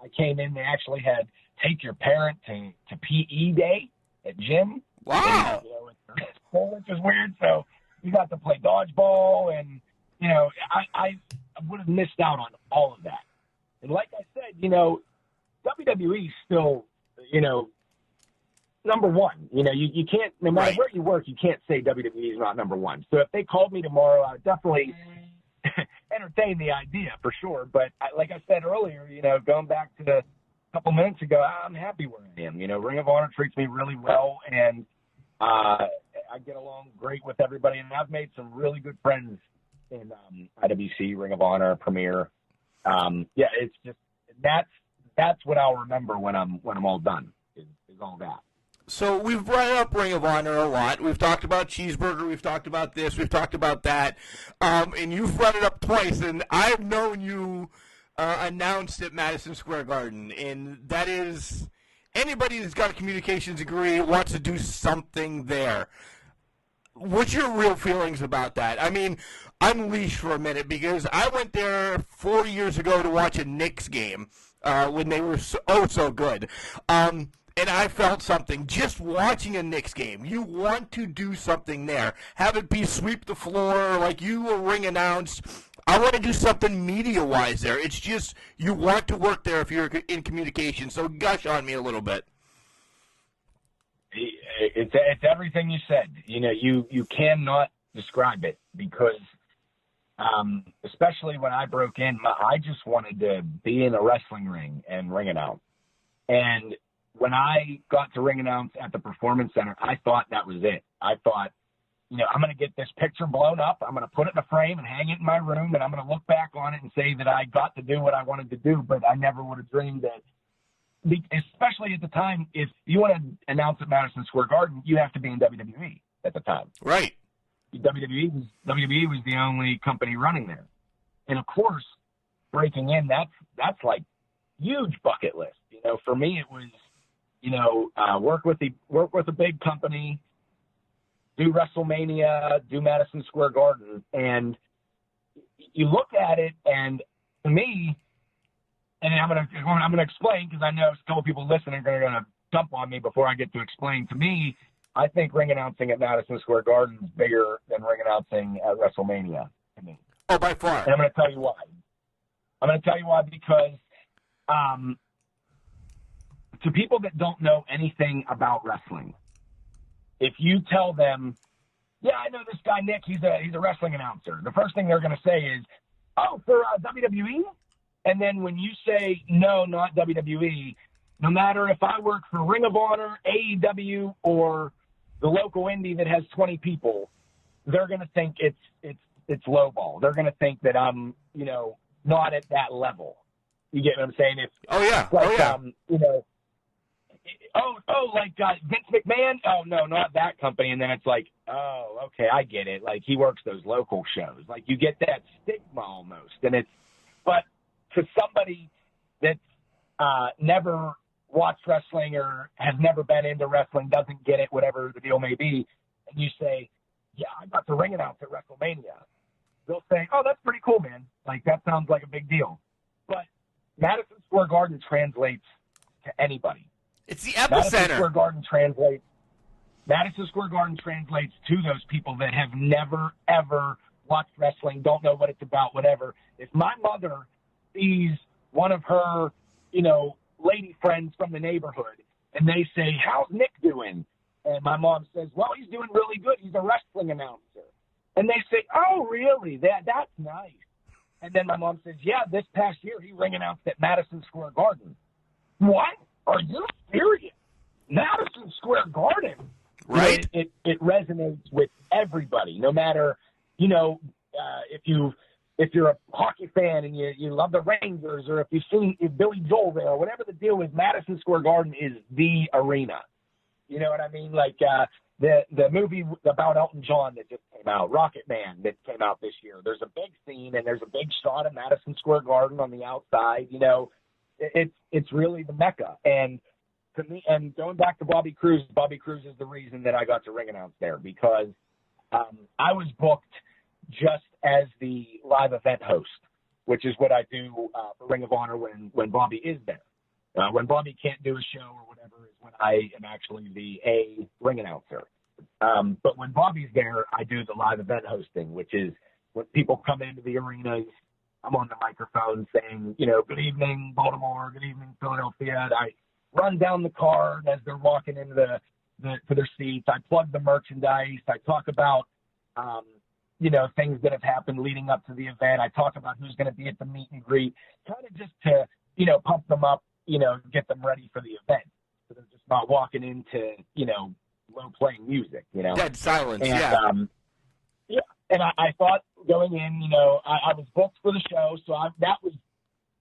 I came in, they actually had take your parent to PE day at gym. Wow. And, which is weird. So you got to play dodgeball, and, I would have missed out on all of that. And like I said, WWE is still, number one. You can't, no matter where you work, you can't say WWE is not number one. So if they called me tomorrow, I would definitely entertain the idea for sure. But like I said earlier, going back to a couple minutes ago, I'm happy where I am. Ring of Honor treats me really well, and I get along great with everybody. And I've made some really good friends in IWC, Ring of Honor, Premier. It's just that's what I'll remember when I'm all done is all that. So we've brought up Ring of Honor a lot. We've talked about Cheeseburger. We've talked about this. We've talked about that. And you've brought it up twice. And I've known you announced at Madison Square Garden. And that is anybody that's got a communications degree wants to do something there. What's your real feelings about that? I mean, unleash for a minute, because I went there 4 years ago to watch a Knicks game when they were so good. And I felt something just watching a Knicks game. You want to do something there. Have it be sweep the floor like you will ring announce. I want to do something media-wise there. It's just you want to work there if you're in communication. So gush on me a little bit. It's everything you said. You cannot describe it, because especially when I broke in, I just wanted to be in a wrestling ring and ring announce. And when I got to ring announce at the Performance Center, I thought that was it. I thought, I'm going to get this picture blown up. I'm going to put it in a frame and hang it in my room, and I'm going to look back on it and say that I got to do what I wanted to do. But I never would have dreamed that especially at the time, if you want to announce at Madison Square Garden, you have to be in WWE at the time. Right. WWE was the only company running there. And of course, breaking in, that's like huge bucket list. You know, for me, it was, you know, work with a big company, do WrestleMania, do Madison Square Garden. And you look at it, and to me, and I'm gonna explain, because I know a couple people listening are gonna jump on me before I get to explain. To me, I think ring announcing at Madison Square Garden is bigger than ring announcing at WrestleMania to me. Oh, by far. And I'm going to tell you why. Because to people that don't know anything about wrestling, if you tell them, yeah, I know this guy Nick, he's a wrestling announcer, the first thing they're going to say is, oh, for WWE? And then when you say, no, not WWE, no matter if I work for Ring of Honor, AEW, or the local indie that has 20 people, they're going to think it's lowball. They're going to think that I'm, you know, not at that level. You get what I'm saying? You know, like Vince McMahon? Oh, no, not that company. And then it's like, oh, okay, I get it. Like, he works those local shows. Like, you get that stigma almost. And but to somebody that's never watched wrestling or has never been into wrestling, doesn't get it, whatever the deal may be, and you say, yeah, I got the ring announce at WrestleMania, they'll say, oh, that's pretty cool, man. Like, that sounds like a big deal. But Madison Square Garden translates to anybody. It's the epicenter. Madison Square Garden translates to those people that have never, ever watched wrestling, don't know what it's about, whatever. If my mother sees one of her, you know, lady friends from the neighborhood, and they say, how's Nick doing? And my mom says, well, he's doing really good. He's a wrestling announcer. And they say, oh, really? That's nice. And then my mom says, yeah, this past year he ring announced at Madison Square Garden. What? Are you serious? Madison Square Garden? Right. You know, it resonates with everybody, no matter, you know, if you're a hockey fan and you love the Rangers, or if you've seen Billy Joel there, or whatever the deal is, Madison Square Garden is the arena. You know what I mean? Like the movie about Elton John that just came out, Rocket Man, that came out this year. There's a big scene and there's a big shot of Madison Square Garden on the outside. You know, it's really the Mecca. And to me, and going back to Bobby Cruz is the reason that I got to ring announce there, because I was booked just as the live event host, which is what I do for Ring of Honor when Bobby is there. When Bobby can't do a show or whatever is when I am actually the ring announcer. But when Bobby's there, I do the live event hosting, which is when people come into the arenas, I'm on the microphone saying, you know, good evening, Baltimore, good evening, Philadelphia. And I run down the card as they're walking into to their seats. I plug the merchandise. I talk about, you know, things that have happened leading up to the event. I talk about who's going to be at the meet and greet, kind of just to, you know, pump them up, you know, get them ready for the event. So they're just not walking into, you know, low-playing music, you know. Dead silence, and, yeah. Yeah, and I thought going in, you know, I was booked for the show, so that was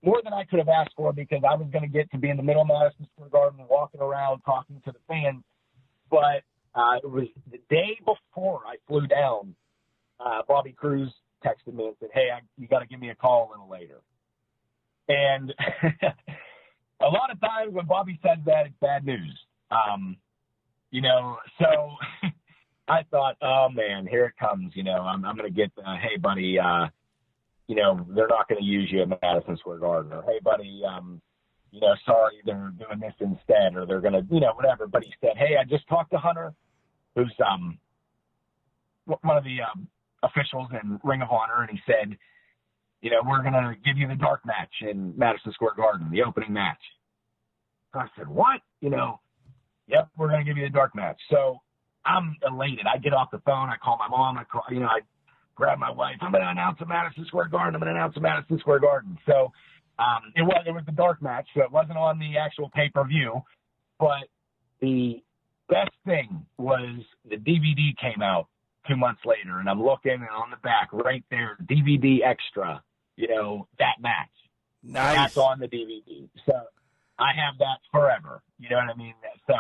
more than I could have asked for, because I was going to get to be in the middle of Madison Square Garden, walking around, talking to the fans. But it was the day before I flew down, Bobby Cruz texted me and said, hey, you got to give me a call a little later. And a lot of times when Bobby says that, it's bad news. You know, so I thought, oh, man, here it comes. You know, I'm going to get, hey, buddy, you know, they're not going to use you at Madison Square Garden. Or, hey, buddy, you know, sorry, they're doing this instead. Or they're going to, you know, whatever. But he said, hey, I just talked to Hunter, who's one of the officials in Ring of Honor, and he said, you know, we're going to give you the dark match in Madison Square Garden, the opening match. So I said, what? You know, yep, we're going to give you the dark match. So I'm elated. I get off the phone. I call my mom. I grab my wife. I'm going to announce at Madison Square Garden. Madison Square Garden. So it was the dark match, so it wasn't on the actual pay-per-view. But the best thing was the DVD came out 2 months later, and I'm looking, and on the back right there, DVD extra, you know, that match. Nice. That's on the DVD. So I have that forever. You know what I mean? So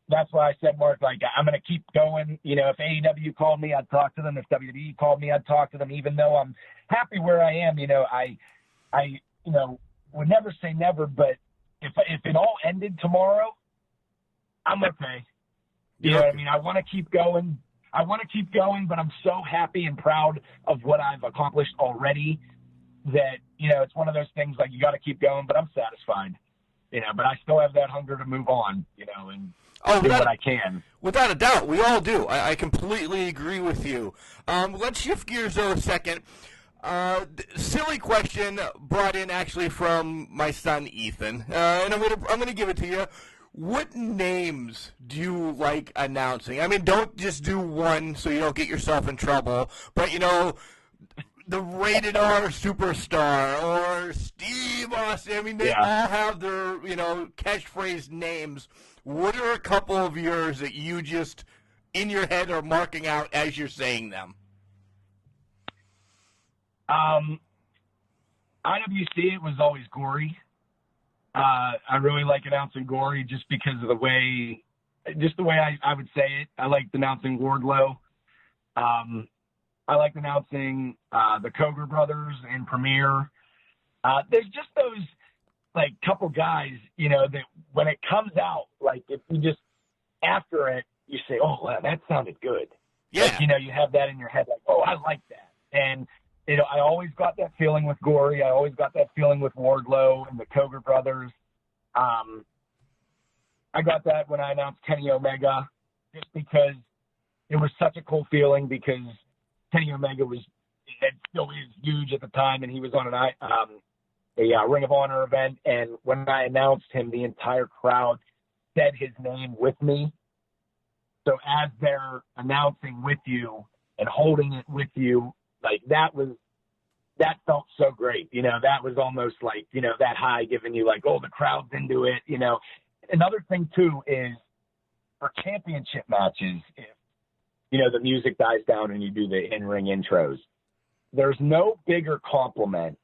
that's why I said, Mark, like, I'm going to keep going. You know, if AEW called me, I'd talk to them. If WWE called me, I'd talk to them, even though I'm happy where I am. You know, I would never say never, but if it all ended tomorrow, I'm okay. You know what I mean? I want to keep going. But I'm so happy and proud of what I've accomplished already that, you know, it's one of those things like you got to keep going, but I'm satisfied, you know, but I still have that hunger to move on, you know, and do what I can. Without a doubt, we all do. I completely agree with you. Let's shift gears, though, a second. Silly question brought in actually from my son Ethan, and I'm gonna give it to you. What names do you like announcing? I mean, don't just do one so you don't get yourself in trouble, but, you know, the Rated R Superstar or Steve Austin. I mean, they all have their, you know, catchphrase names. What are a couple of yours that you just, in your head, are marking out as you're saying them? IWC, it was always Gory. I really like announcing Gory just because of the way I would say it. I liked announcing Wardlow. I liked announcing the Koger brothers and Premier. There's just those, like, couple guys, you know, that when it comes out, like, if you just, after it, you say, oh, wow, that sounded good. Yeah. Like, you know, you have that in your head, like, oh, I like that. And, you know, I always got that feeling with Gory. I always got that feeling with Wardlow and the Koger brothers. I got that when I announced Kenny Omega, just because it was such a cool feeling, because Kenny Omega still is huge at the time, and he was on a Ring of Honor event. And when I announced him, the entire crowd said his name with me. So as they're announcing with you and holding it with you, like, that felt so great. You know, that was almost like, you know, that high giving you like, oh, the crowd's into it, you know. Another thing too is for championship matches, if, you know, the music dies down and you do the in-ring intros, there's no bigger compliment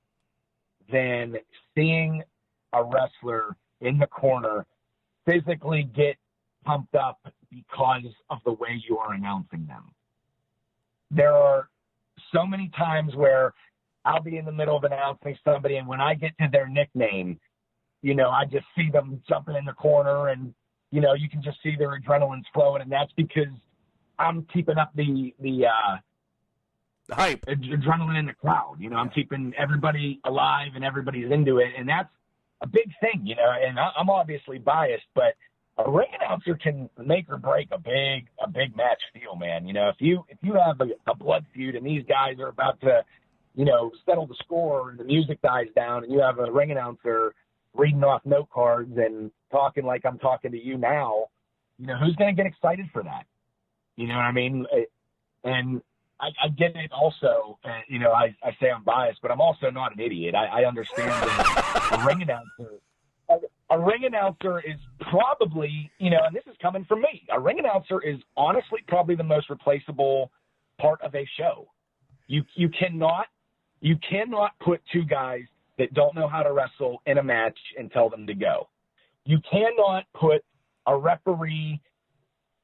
than seeing a wrestler in the corner physically get pumped up because of the way you are announcing them. There are so many times where I'll be in the middle of announcing somebody, and when I get to their nickname, you know, I just see them jumping in the corner, and, you know, you can just see their adrenaline's flowing, and that's because I'm keeping up the hype, adrenaline in the crowd. You know, I'm keeping everybody alive and everybody's into it, and that's a big thing, you know. And I'm obviously biased, but a ring announcer can make or break a big match feel, man. You know, if you have a blood feud and these guys are about to, you know, settle the score and the music dies down, and you have a ring announcer reading off note cards and talking like I'm talking to you now, you know, who's going to get excited for that? You know what I mean? And I get it also. You know, I say I'm biased, but I'm also not an idiot. I understand that a ring announcer is probably, you know, and this is coming from me, a ring announcer is honestly probably the most replaceable part of a show. You cannot put two guys that don't know how to wrestle in a match and tell them to go. You cannot put a referee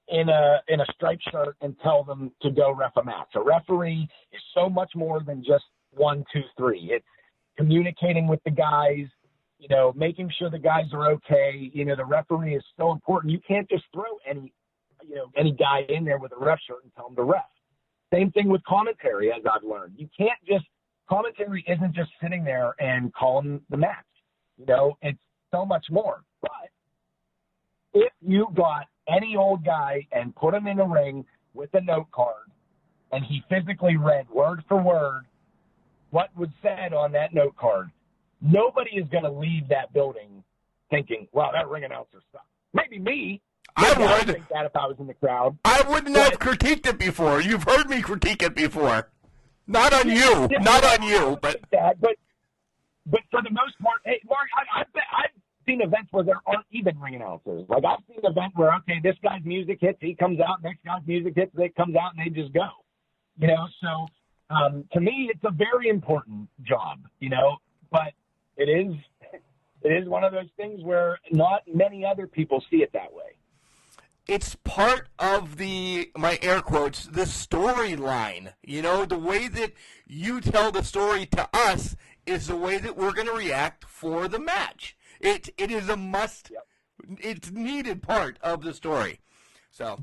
in a striped shirt and tell them to go ref a match. A referee is so much more than just 1, 2, 3. It's communicating with the guys, you know, making sure the guys are okay. You know, the referee is so important. You can't just throw any guy in there with a ref shirt and tell him to ref. Same thing with commentary, as I've learned. Commentary isn't just sitting there and calling the match. You know, it's so much more. But if you got any old guy and put him in a ring with a note card and he physically read word for word what was said on that note card, nobody is going to leave that building thinking, wow, that ring announcer sucks. Maybe me. I would think that if I was in the crowd. I wouldn't have critiqued it before. You've heard me critique it before. Not on you. Not on you. But for the most part, hey, Mark, I've seen events where there aren't even ring announcers. Like, I've seen an event where, okay, this guy's music hits, he comes out, next guy's music hits, it comes out, and they just go. You know, so to me, it's a very important job, you know, but it it is one of those things where not many other people see it that way. It's part of my air quotes, the storyline. You know, the way that you tell the story to us is the way that we're going to react for the match. It is a must. Yep. It's needed part of the story. So,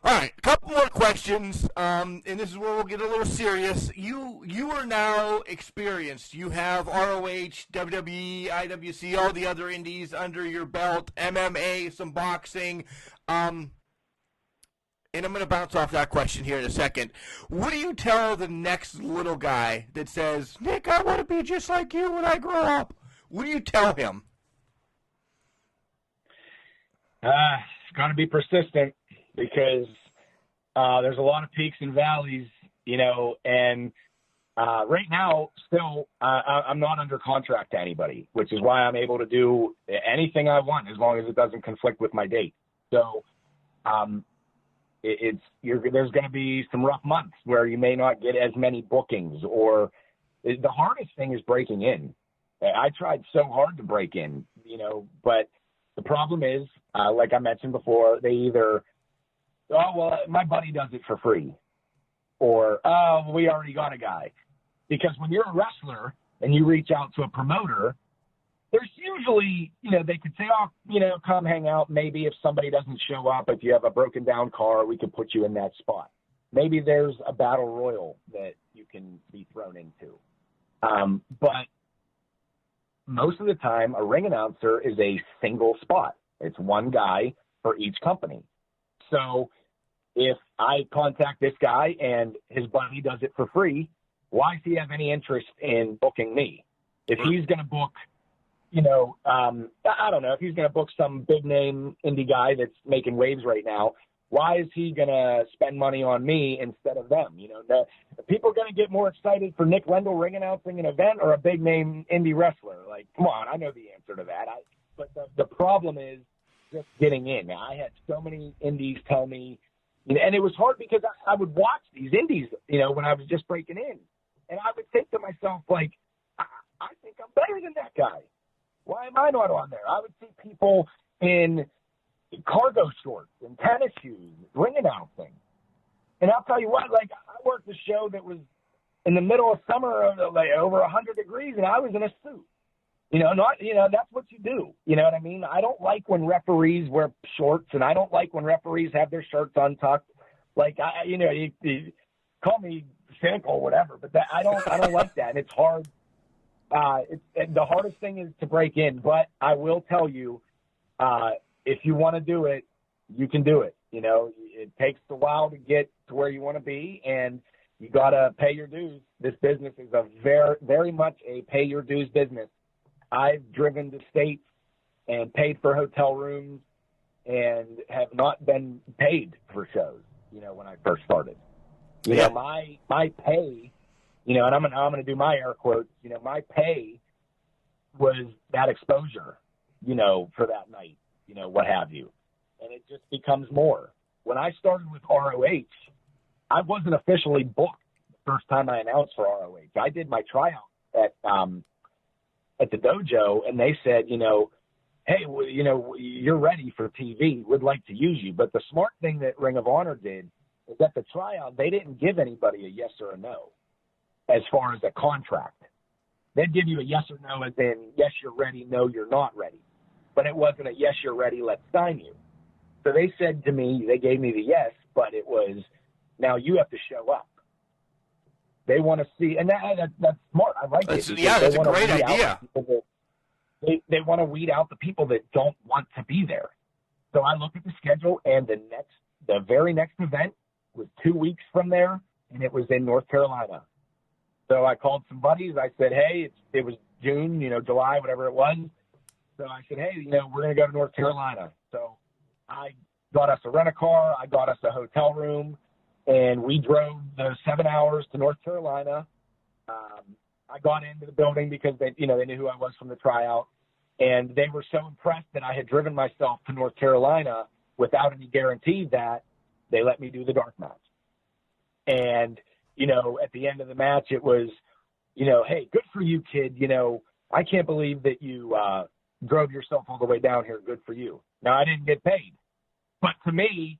all right, a couple more questions, and this is where we'll get a little serious. You are now experienced. You have ROH, WWE, IWC, all the other indies under your belt, MMA, some boxing. And I'm going to bounce off that question here in a second. What do you tell the next little guy that says, Nick, I want to be just like you when I grow up? What do you tell him? It's got to be persistent, because there's a lot of peaks and valleys, you know, and right now still I'm not under contract to anybody, which is why I'm able to do anything I want as long as it doesn't conflict with my date. So there's going to be some rough months where you may not get as many bookings, or the hardest thing is breaking in. I tried so hard to break in, you know, but the problem is, like I mentioned before, they either, oh, well, my buddy does it for free, or, oh, we already got a guy. Because when you're a wrestler and you reach out to a promoter, there's usually, you know, they could say, oh, you know, come hang out. Maybe if somebody doesn't show up, if you have a broken down car, we could put you in that spot. Maybe there's a battle royal that you can be thrown into. But most of the time, a ring announcer is a single spot. It's one guy for each company. So if I contact this guy and his buddy does it for free, why does he have any interest in booking me? If he's going to book, you know, I don't know, if he's going to book some big name indie guy that's making waves right now, why is he going to spend money on me instead of them? You know, the people are going to get more excited for Nick Lendl ring announcing an event or a big name indie wrestler. Like, come on, I know the answer to that. But the problem is just getting in. I had so many indies tell me, you know, and it was hard because I would watch these indies, you know, when I was just breaking in. And I would think to myself, like, I think I'm better than that guy. Why am I not on there? I would see people in cargo shorts and tennis shoes ring announcing. And I'll tell you what, like, I worked a show that was in the middle of summer, like over 100 degrees, and I was in a suit. You know, that's what you do. You know what I mean? I don't like when referees wear shorts, and I don't like when referees have their shirts untucked. Like, you call me cynical or whatever, but I don't like that. And it's hard. The hardest thing is to break in, but I will tell you, if you want to do it, you can do it. You know, it takes a while to get to where you want to be, and you got to pay your dues. This business is a very, very much a pay your dues business. I've driven to states and paid for hotel rooms and have not been paid for shows, you know, when I first started. You know, my pay, you know, and I'm going to do my air quotes, you know, my pay was that exposure, you know, for that night, you know, what have you. And it just becomes more. When I started with ROH, I wasn't officially booked the first time I announced for ROH. I did my tryout at the dojo, and they said, you know, hey, well, you know, you're ready for TV. We'd like to use you. But the smart thing that Ring of Honor did is at the tryout, they didn't give anybody a yes or a no as far as a contract. They'd give you a yes or no as in, yes, you're ready, no, you're not ready. But it wasn't a yes, you're ready, let's sign you. So they said to me, they gave me the yes, but it was, now you have to show up. They want to see, and that's smart. I like it. Yeah, that's a great idea. They want to weed out the people that don't want to be there. So I looked at the schedule, and the very next event was 2 weeks from there, and it was in North Carolina. So I called some buddies. I said, hey, it was June, you know, July, whatever it was. So I said, hey, you know, we're going to go to North Carolina. So I got us a rent-a-car. I got us a hotel room, and we drove the 7 hours to North Carolina. I got into the building because they knew who I was from the tryout, and they were so impressed that I had driven myself to North Carolina without any guarantee that they let me do the dark match. And, you know, at the end of the match, it was, you know, hey, good for you, kid. You know, I can't believe that you drove yourself all the way down here. Good for you. Now, I didn't get paid. But to me,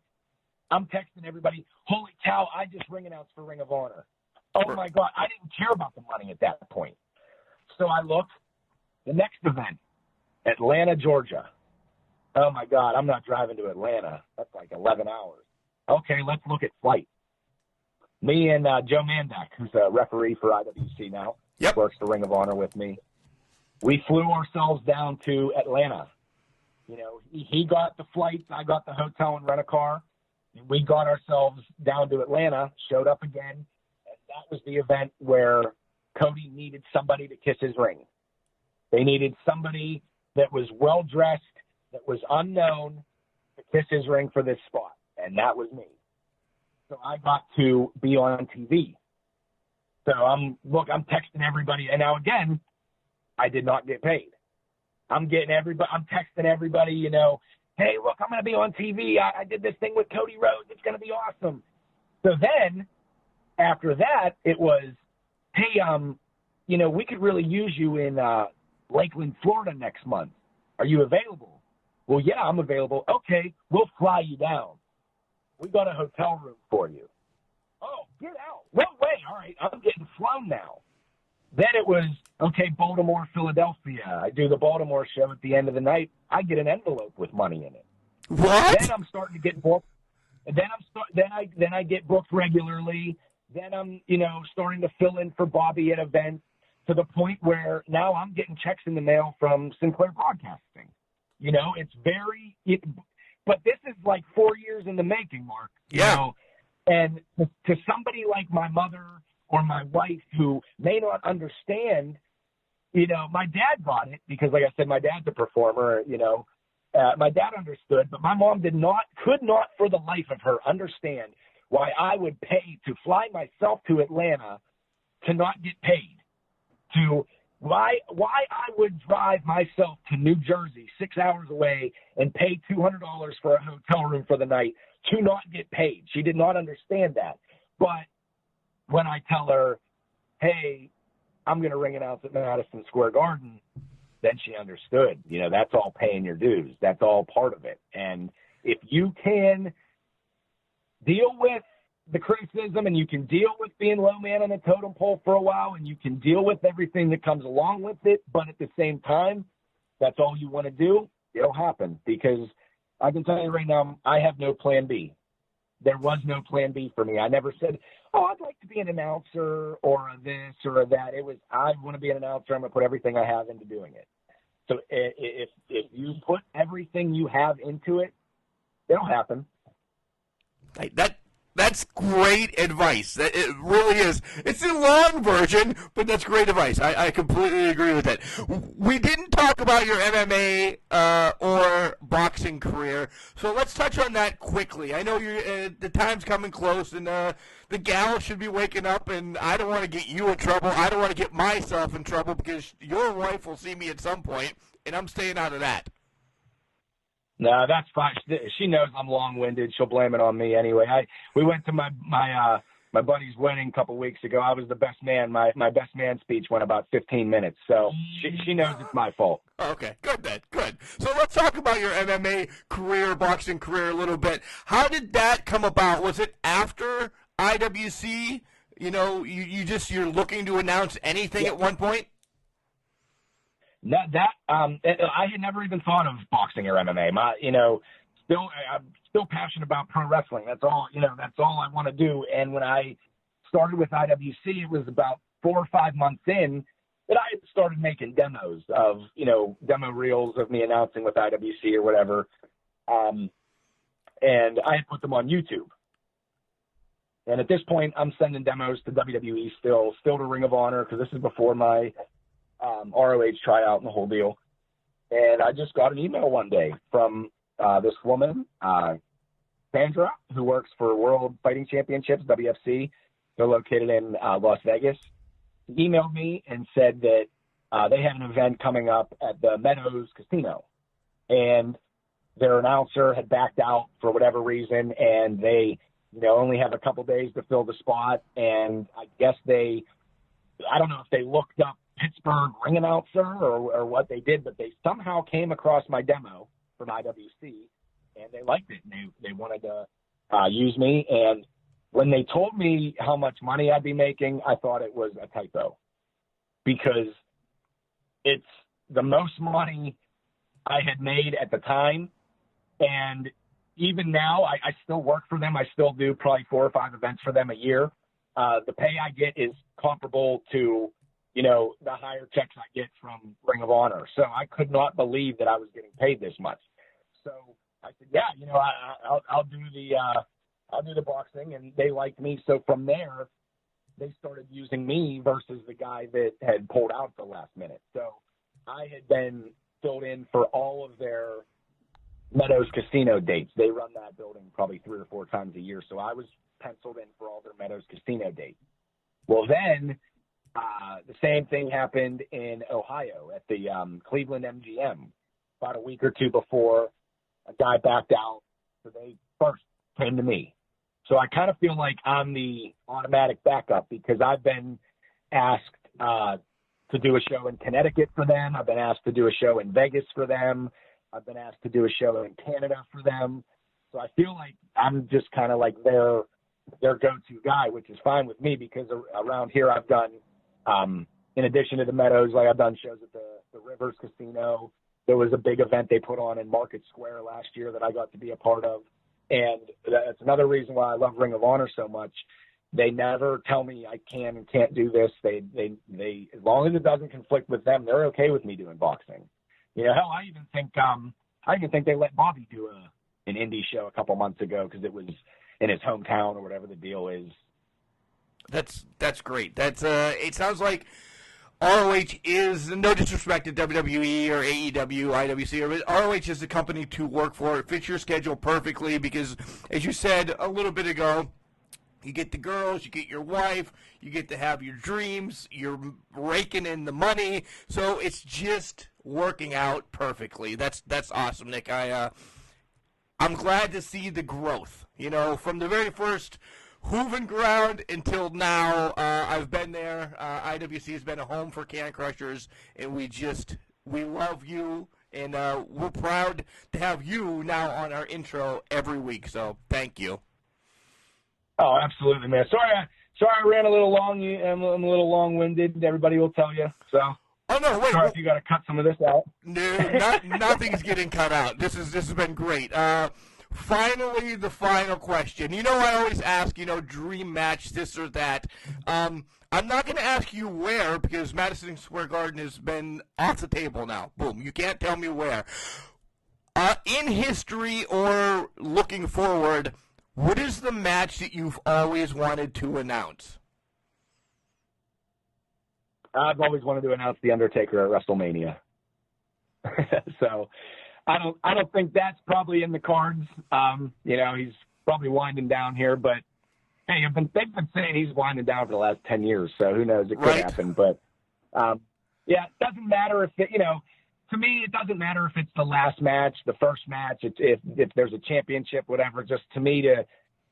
I'm texting everybody, holy cow, I just ring announced for Ring of Honor. Oh, my God. I didn't care about the money at that point. So I looked. The next event, Atlanta, Georgia. Oh, my God, I'm not driving to Atlanta. That's like 11 hours. Okay, let's look at flight. Me and Joe Mandak, who's a referee for IWC now, works for Ring of Honor with me. We flew ourselves down to Atlanta. You know, he got the flights, I got the hotel and rent-a-car. And we got ourselves down to Atlanta, showed up again, and that was the event where Cody needed somebody to kiss his ring. They needed somebody that was well-dressed, that was unknown, to kiss his ring for this spot, and that was me. So I got to be on TV. So I'm texting everybody, and now again, I did not get paid. I'm texting everybody, you know, hey, look, I'm going to be on TV. I did this thing with Cody Rhodes. It's going to be awesome. So then, after that, it was, hey, you know, we could really use you in Lakeland, Florida next month. Are you available? Well, yeah, I'm available. Okay, we'll fly you down. We got a hotel room for you. Oh, get out. No way. All right, I'm getting flown now. Then it was, okay, Baltimore, Philadelphia. I do the Baltimore show at the end of the night. I get an envelope with money in it. What? Then I'm starting to get booked. And then I get booked regularly. Then I'm, you know, starting to fill in for Bobby at events to the point where now I'm getting checks in the mail from Sinclair Broadcasting. You know, but this is like 4 years in the making, Mark. You know? And to somebody like my mother or my wife who may not understand, you know, my dad got it because, like I said, my dad's a performer, you know. My dad understood, but my mom could not for the life of her understand why I would pay to fly myself to Atlanta to not get paid, to why I would drive myself to New Jersey 6 hours away and pay $200 for a hotel room for the night to not get paid. She did not understand that. But when I tell her, hey, I'm going to ring announce at Madison Square Garden, then she understood. You know, that's all paying your dues. That's all part of it. And if you can deal with the criticism and you can deal with being low man on the totem pole for a while and you can deal with everything that comes along with it, but at the same time, that's all you want to do, it'll happen. Because I can tell you right now, I have no plan B. There was no plan B for me. I never said, oh, I'd like to be an announcer or a this or a that. It was, I want to be an announcer. I'm going to put everything I have into doing it. So if you put everything you have into it, it'll happen. That's great advice. It really is. It's a long version, but that's great advice. I completely agree with that. We didn't talk about your MMA or boxing career, so let's touch on that quickly. I know the time's coming close, and the gal should be waking up, and I don't want to get you in trouble. I don't want to get myself in trouble because your wife will see me at some point, and I'm staying out of that. No, that's fine. She knows I'm long-winded. She'll blame it on me anyway. We went to my buddy's wedding a couple weeks ago. I was the best man. My best man speech went about 15 minutes, so she knows it's my fault. Okay, good then, good. So let's talk about your MMA career, boxing career a little bit. How did that come about? Was it after IWC? You know, you're looking to announce anything at one point? I had never even thought of boxing or MMA. I'm still passionate about pro wrestling. That's all I want to do. And when I started with IWC, it was about 4 or 5 months in that I had started making demos of, demo reels of me announcing with IWC or whatever. And I had put them on YouTube. And at this point, I'm sending demos to WWE still to Ring of Honor, because this is before my ROH tryout and the whole deal. And I just got an email one day from this woman, Sandra, who works for World Fighting Championships, WFC. They're located in Las Vegas. She emailed me and said that they had an event coming up at the Meadows Casino. And their announcer had backed out for whatever reason, and they only have a couple days to fill the spot. And I guess I don't know if they looked up Pittsburgh ring announcer or what they did, but they somehow came across my demo from IWC, and they liked it, and they wanted to use me. And when they told me how much money I'd be making, I thought it was a typo, because it's the most money I had made at the time. And even now, I still work for them. I still do probably 4 or 5 events for them a year. The pay I get is comparable to, the higher checks I get from Ring of Honor. So I could not believe that I was getting paid this much. So I said, yeah, I'll do the boxing, and they liked me. So from there, they started using me versus the guy that had pulled out at the last minute. So I had been filled in for all of their Meadows Casino dates. They run that building probably 3 or 4 times a year. So I was penciled in for all their Meadows Casino dates. Well, then the same thing happened in Ohio at the Cleveland MGM about a week or 2 before. A guy backed out, so they first came to me. So I kind of feel like I'm the automatic backup, because I've been asked to do a show in Connecticut for them. I've been asked to do a show in Vegas for them. I've been asked to do a show in Canada for them. So I feel like I'm just kind of like their go-to guy, which is fine with me, because around here I've done, in addition to the Meadows, like I've done shows at the Rivers Casino. There was a big event they put on in Market Square last year that I got to be a part of. And that's another reason why I love Ring of Honor so much. They never tell me I can and can't do this. They as long as it doesn't conflict with them, they're okay with me doing boxing. Hell, I even think they let Bobby do an indie show a couple months ago, because it was in his hometown or whatever the deal is. That's great. That's it sounds like ROH is, no disrespect to WWE or AEW, IWC, ROH is the company to work for. It fits your schedule perfectly because, as you said a little bit ago, you get the girls, you get your wife, you get to have your dreams, you're raking in the money, so it's just working out perfectly. That's awesome, Nick. I'm glad to see the growth. From the very first hooving ground until now, I've been there. IWC has been a home for Can Crushers, and we love you, and we're proud to have you now on our intro every week. So thank you. Oh, absolutely, man. Sorry I ran a little long. I'm a little long-winded. Everybody will tell you. So. Oh no! Wait. Sorry if you got to cut some of this out. No, nothing's getting cut out. This has been great. Finally, the final question. I always ask, dream match, this or that. I'm not going to ask you where, because Madison Square Garden has been off the table now. Boom. You can't tell me where. In history or looking forward, what is the match that you've always wanted to announce? I've always wanted to announce The Undertaker at WrestleMania. So I don't think that's probably in the cards. He's probably winding down here, but hey, they've been saying he's winding down for the last 10 years, so who knows? It could happen. But it doesn't matter if to me, it doesn't matter if it's the last match, the first match, if there's a championship, whatever. Just to me, to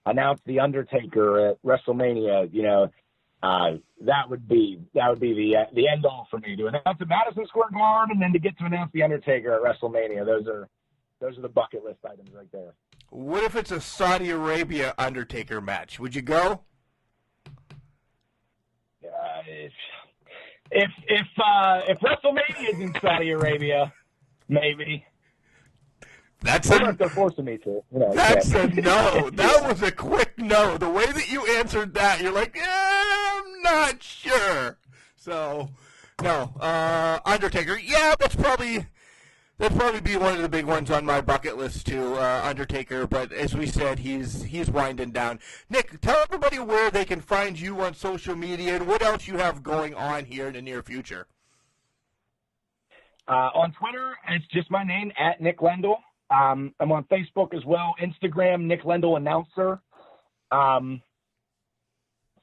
announce The Undertaker at WrestleMania, that would be the end all for me, to announce at Madison Square Garden and then to get to announce The Undertaker at WrestleMania. Those are the bucket list items right there. What if it's a Saudi Arabia Undertaker match? Would you go? If WrestleMania is in Saudi Arabia, maybe. They're forcing me to. That's a no. That was a quick no. The way that you answered that, you're like, I'm not sure. So, no. Undertaker, yeah, that's probably be one of the big ones on my bucket list too. Undertaker, but as we said, he's winding down. Nick, tell everybody where they can find you on social media and what else you have going on here in the near future. On Twitter, it's just my name, at Nick Lendl. I'm on Facebook as well. Instagram, Nick Lendl Announcer.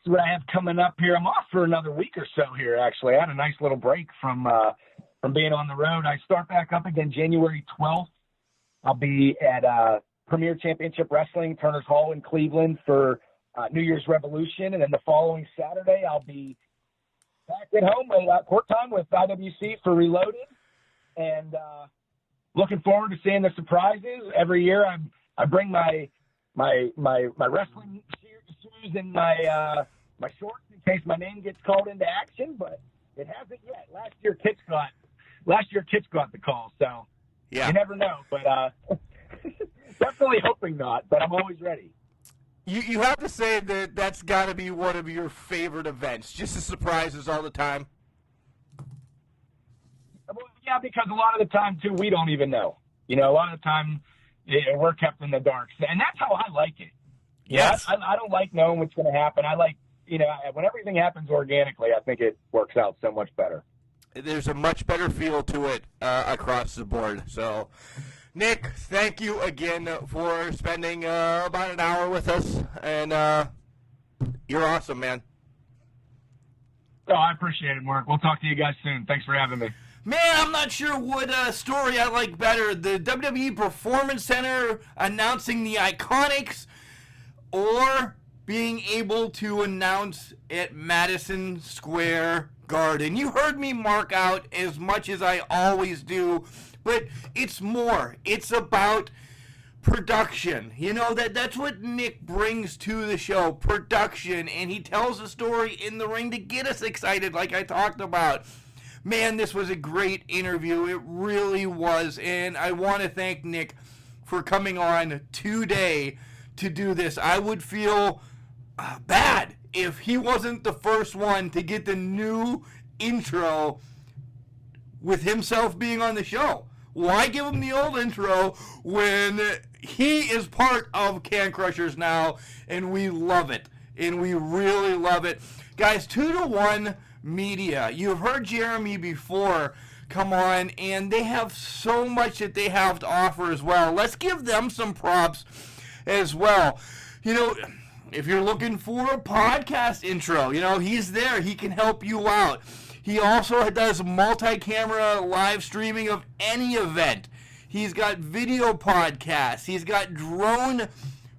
See what I have coming up here. I'm off for another week or so here, actually. I had a nice little break from being on the road. I start back up again January 12th. I'll be at Premier Championship Wrestling, Turner's Hall in Cleveland for New Year's Revolution. And then the following Saturday, I'll be back at home at court time with IWC for Reloaded, and looking forward to seeing the surprises. Every year I bring my wrestling shoes and my shorts in case my name gets called into action, but it hasn't yet. Last year Kitch got the call, so Yeah. you never know. But definitely hoping not, but I'm always ready. You have to say that that's got to be one of your favorite events, just the surprises all the time. Well, yeah, because a lot of the time, too, we don't even know. A lot of the time we're kept in the dark. And that's how I like it. Yes. I don't like knowing what's going to happen. I like, when everything happens organically, I think it works out so much better. There's a much better feel to it across the board. So, Nick, thank you again for spending about an hour with us. And you're awesome, man. Oh, I appreciate it, Mark. We'll talk to you guys soon. Thanks for having me. Man, I'm not sure what story I like better. The WWE Performance Center announcing the Iconics or being able to announce at Madison Square Garden. You heard me mark out as much as I always do, but it's more. It's about production. That's what Nick brings to the show, production, and he tells a story in the ring to get us excited like I talked about. Man, this was a great interview. It really was, and I want to thank Nick for coming on today to do this. I would feel bad if he wasn't the first one to get the new intro with himself being on the show. Why give him the old intro when he is part of Can Crushers now, and we love it, and we really love it. Guys, 2-to-1 Media. You've heard Jeremy before come on, and they have so much that they have to offer as well. Let's give them some props as well. If you're looking for a podcast intro, he's there. He can help you out. He also does multi-camera live streaming of any event. He's got video podcasts. He's got drone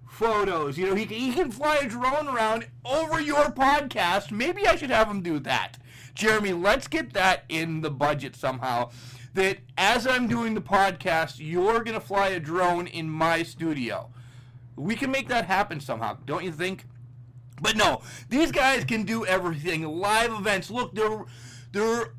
photos. He can fly a drone around over your podcast. Maybe I should have him do that. Jeremy, let's get that in the budget somehow. That as I'm doing the podcast, you're going to fly a drone in my studio. We can make that happen somehow, don't you think? But no, these guys can do everything. Live events. Look, they're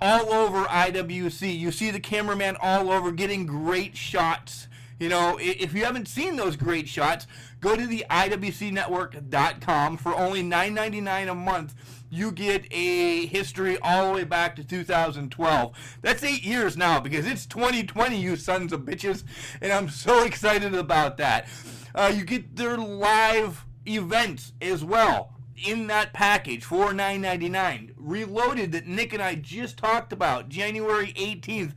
all over IWC. You see the cameraman all over getting great shots. If you haven't seen those great shots, go to the IWCnetwork.com. For only $9.99 a month, you get a history all the way back to 2012. That's 8 years now, because it's 2020, you sons of bitches, and I'm so excited about that. You get their live events as well in that package for $9.99. Reloaded, that Nick and I just talked about, January 18th.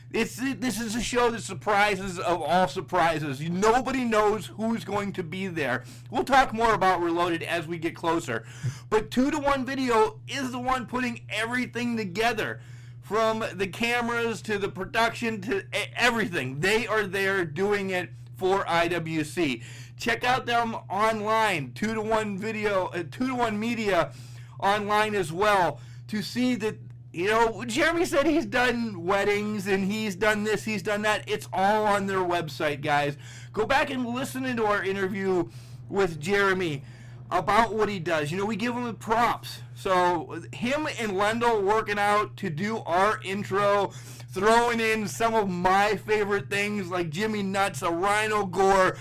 This is a show that surprises of all surprises. Nobody knows who's going to be there. We'll talk more about Reloaded as we get closer. But 2-to-1 Video is the one putting everything together. From the cameras to the production to everything. They are there doing it for IWC. Check out them online, 2-to-1 Video, 2-to-1 Media online as well, to see that, Jeremy said he's done weddings and he's done this, he's done that. It's all on their website, guys. Go back and listen to our interview with Jeremy about what he does. We give him the props. So him and Lendl working out to do our intro, throwing in some of my favorite things like Jimmy Nuts, a Rhino Gore.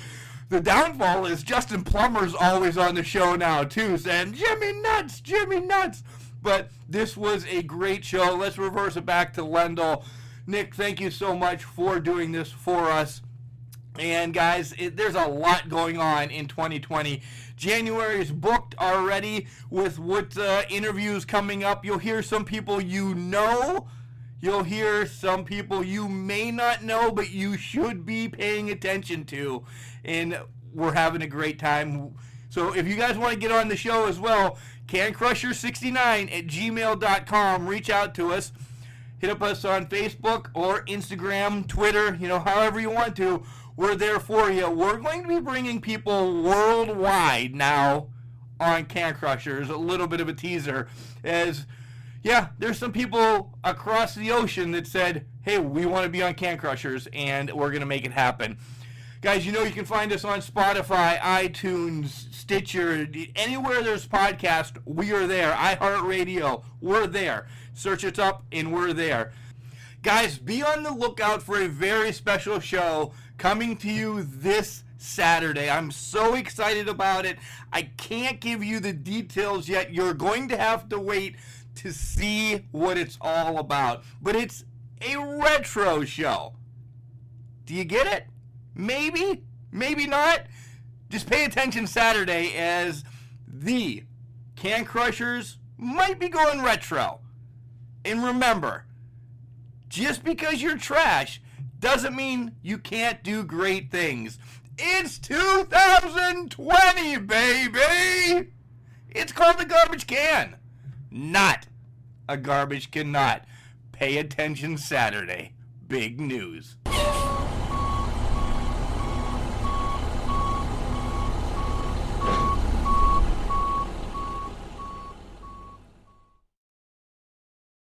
The downfall is Justin Plummer's always on the show now, too, saying, Jimmy Nuts, Jimmy Nuts. But this was a great show. Let's reverse it back to Lendl. Nick, thank you so much for doing this for us. And, guys, there's a lot going on in 2020. January is booked already with what interviews coming up. You'll hear some people you know. You'll hear some people you may not know, but you should be paying attention to. And we're having a great time. So if you guys want to get on the show as well, cancrusher69@gmail.com. Reach out to us. Hit up us on Facebook or Instagram, Twitter, however you want to. We're there for you. We're going to be bringing people worldwide now on Can Crushers. A little bit of a teaser as Yeah, there's some people across the ocean that said, hey, we want to be on Can Crushers, and we're going to make it happen. Guys, you know you can find us on Spotify, iTunes, Stitcher, anywhere there's podcast, we are there. iHeartRadio, we're there. Search us up, and we're there. Guys, be on the lookout for a very special show coming to you this Saturday. I'm so excited about it. I can't give you the details yet. You're going to have to wait to see what it's all about. But it's a retro show. Do you get it? Maybe? Maybe not? Just pay attention Saturday as the Can Crushers might be going retro. And remember, just because you're trash doesn't mean you can't do great things. It's 2020, baby! It's called a garbage can, not a garbage cannot. Pay attention Saturday. Big news.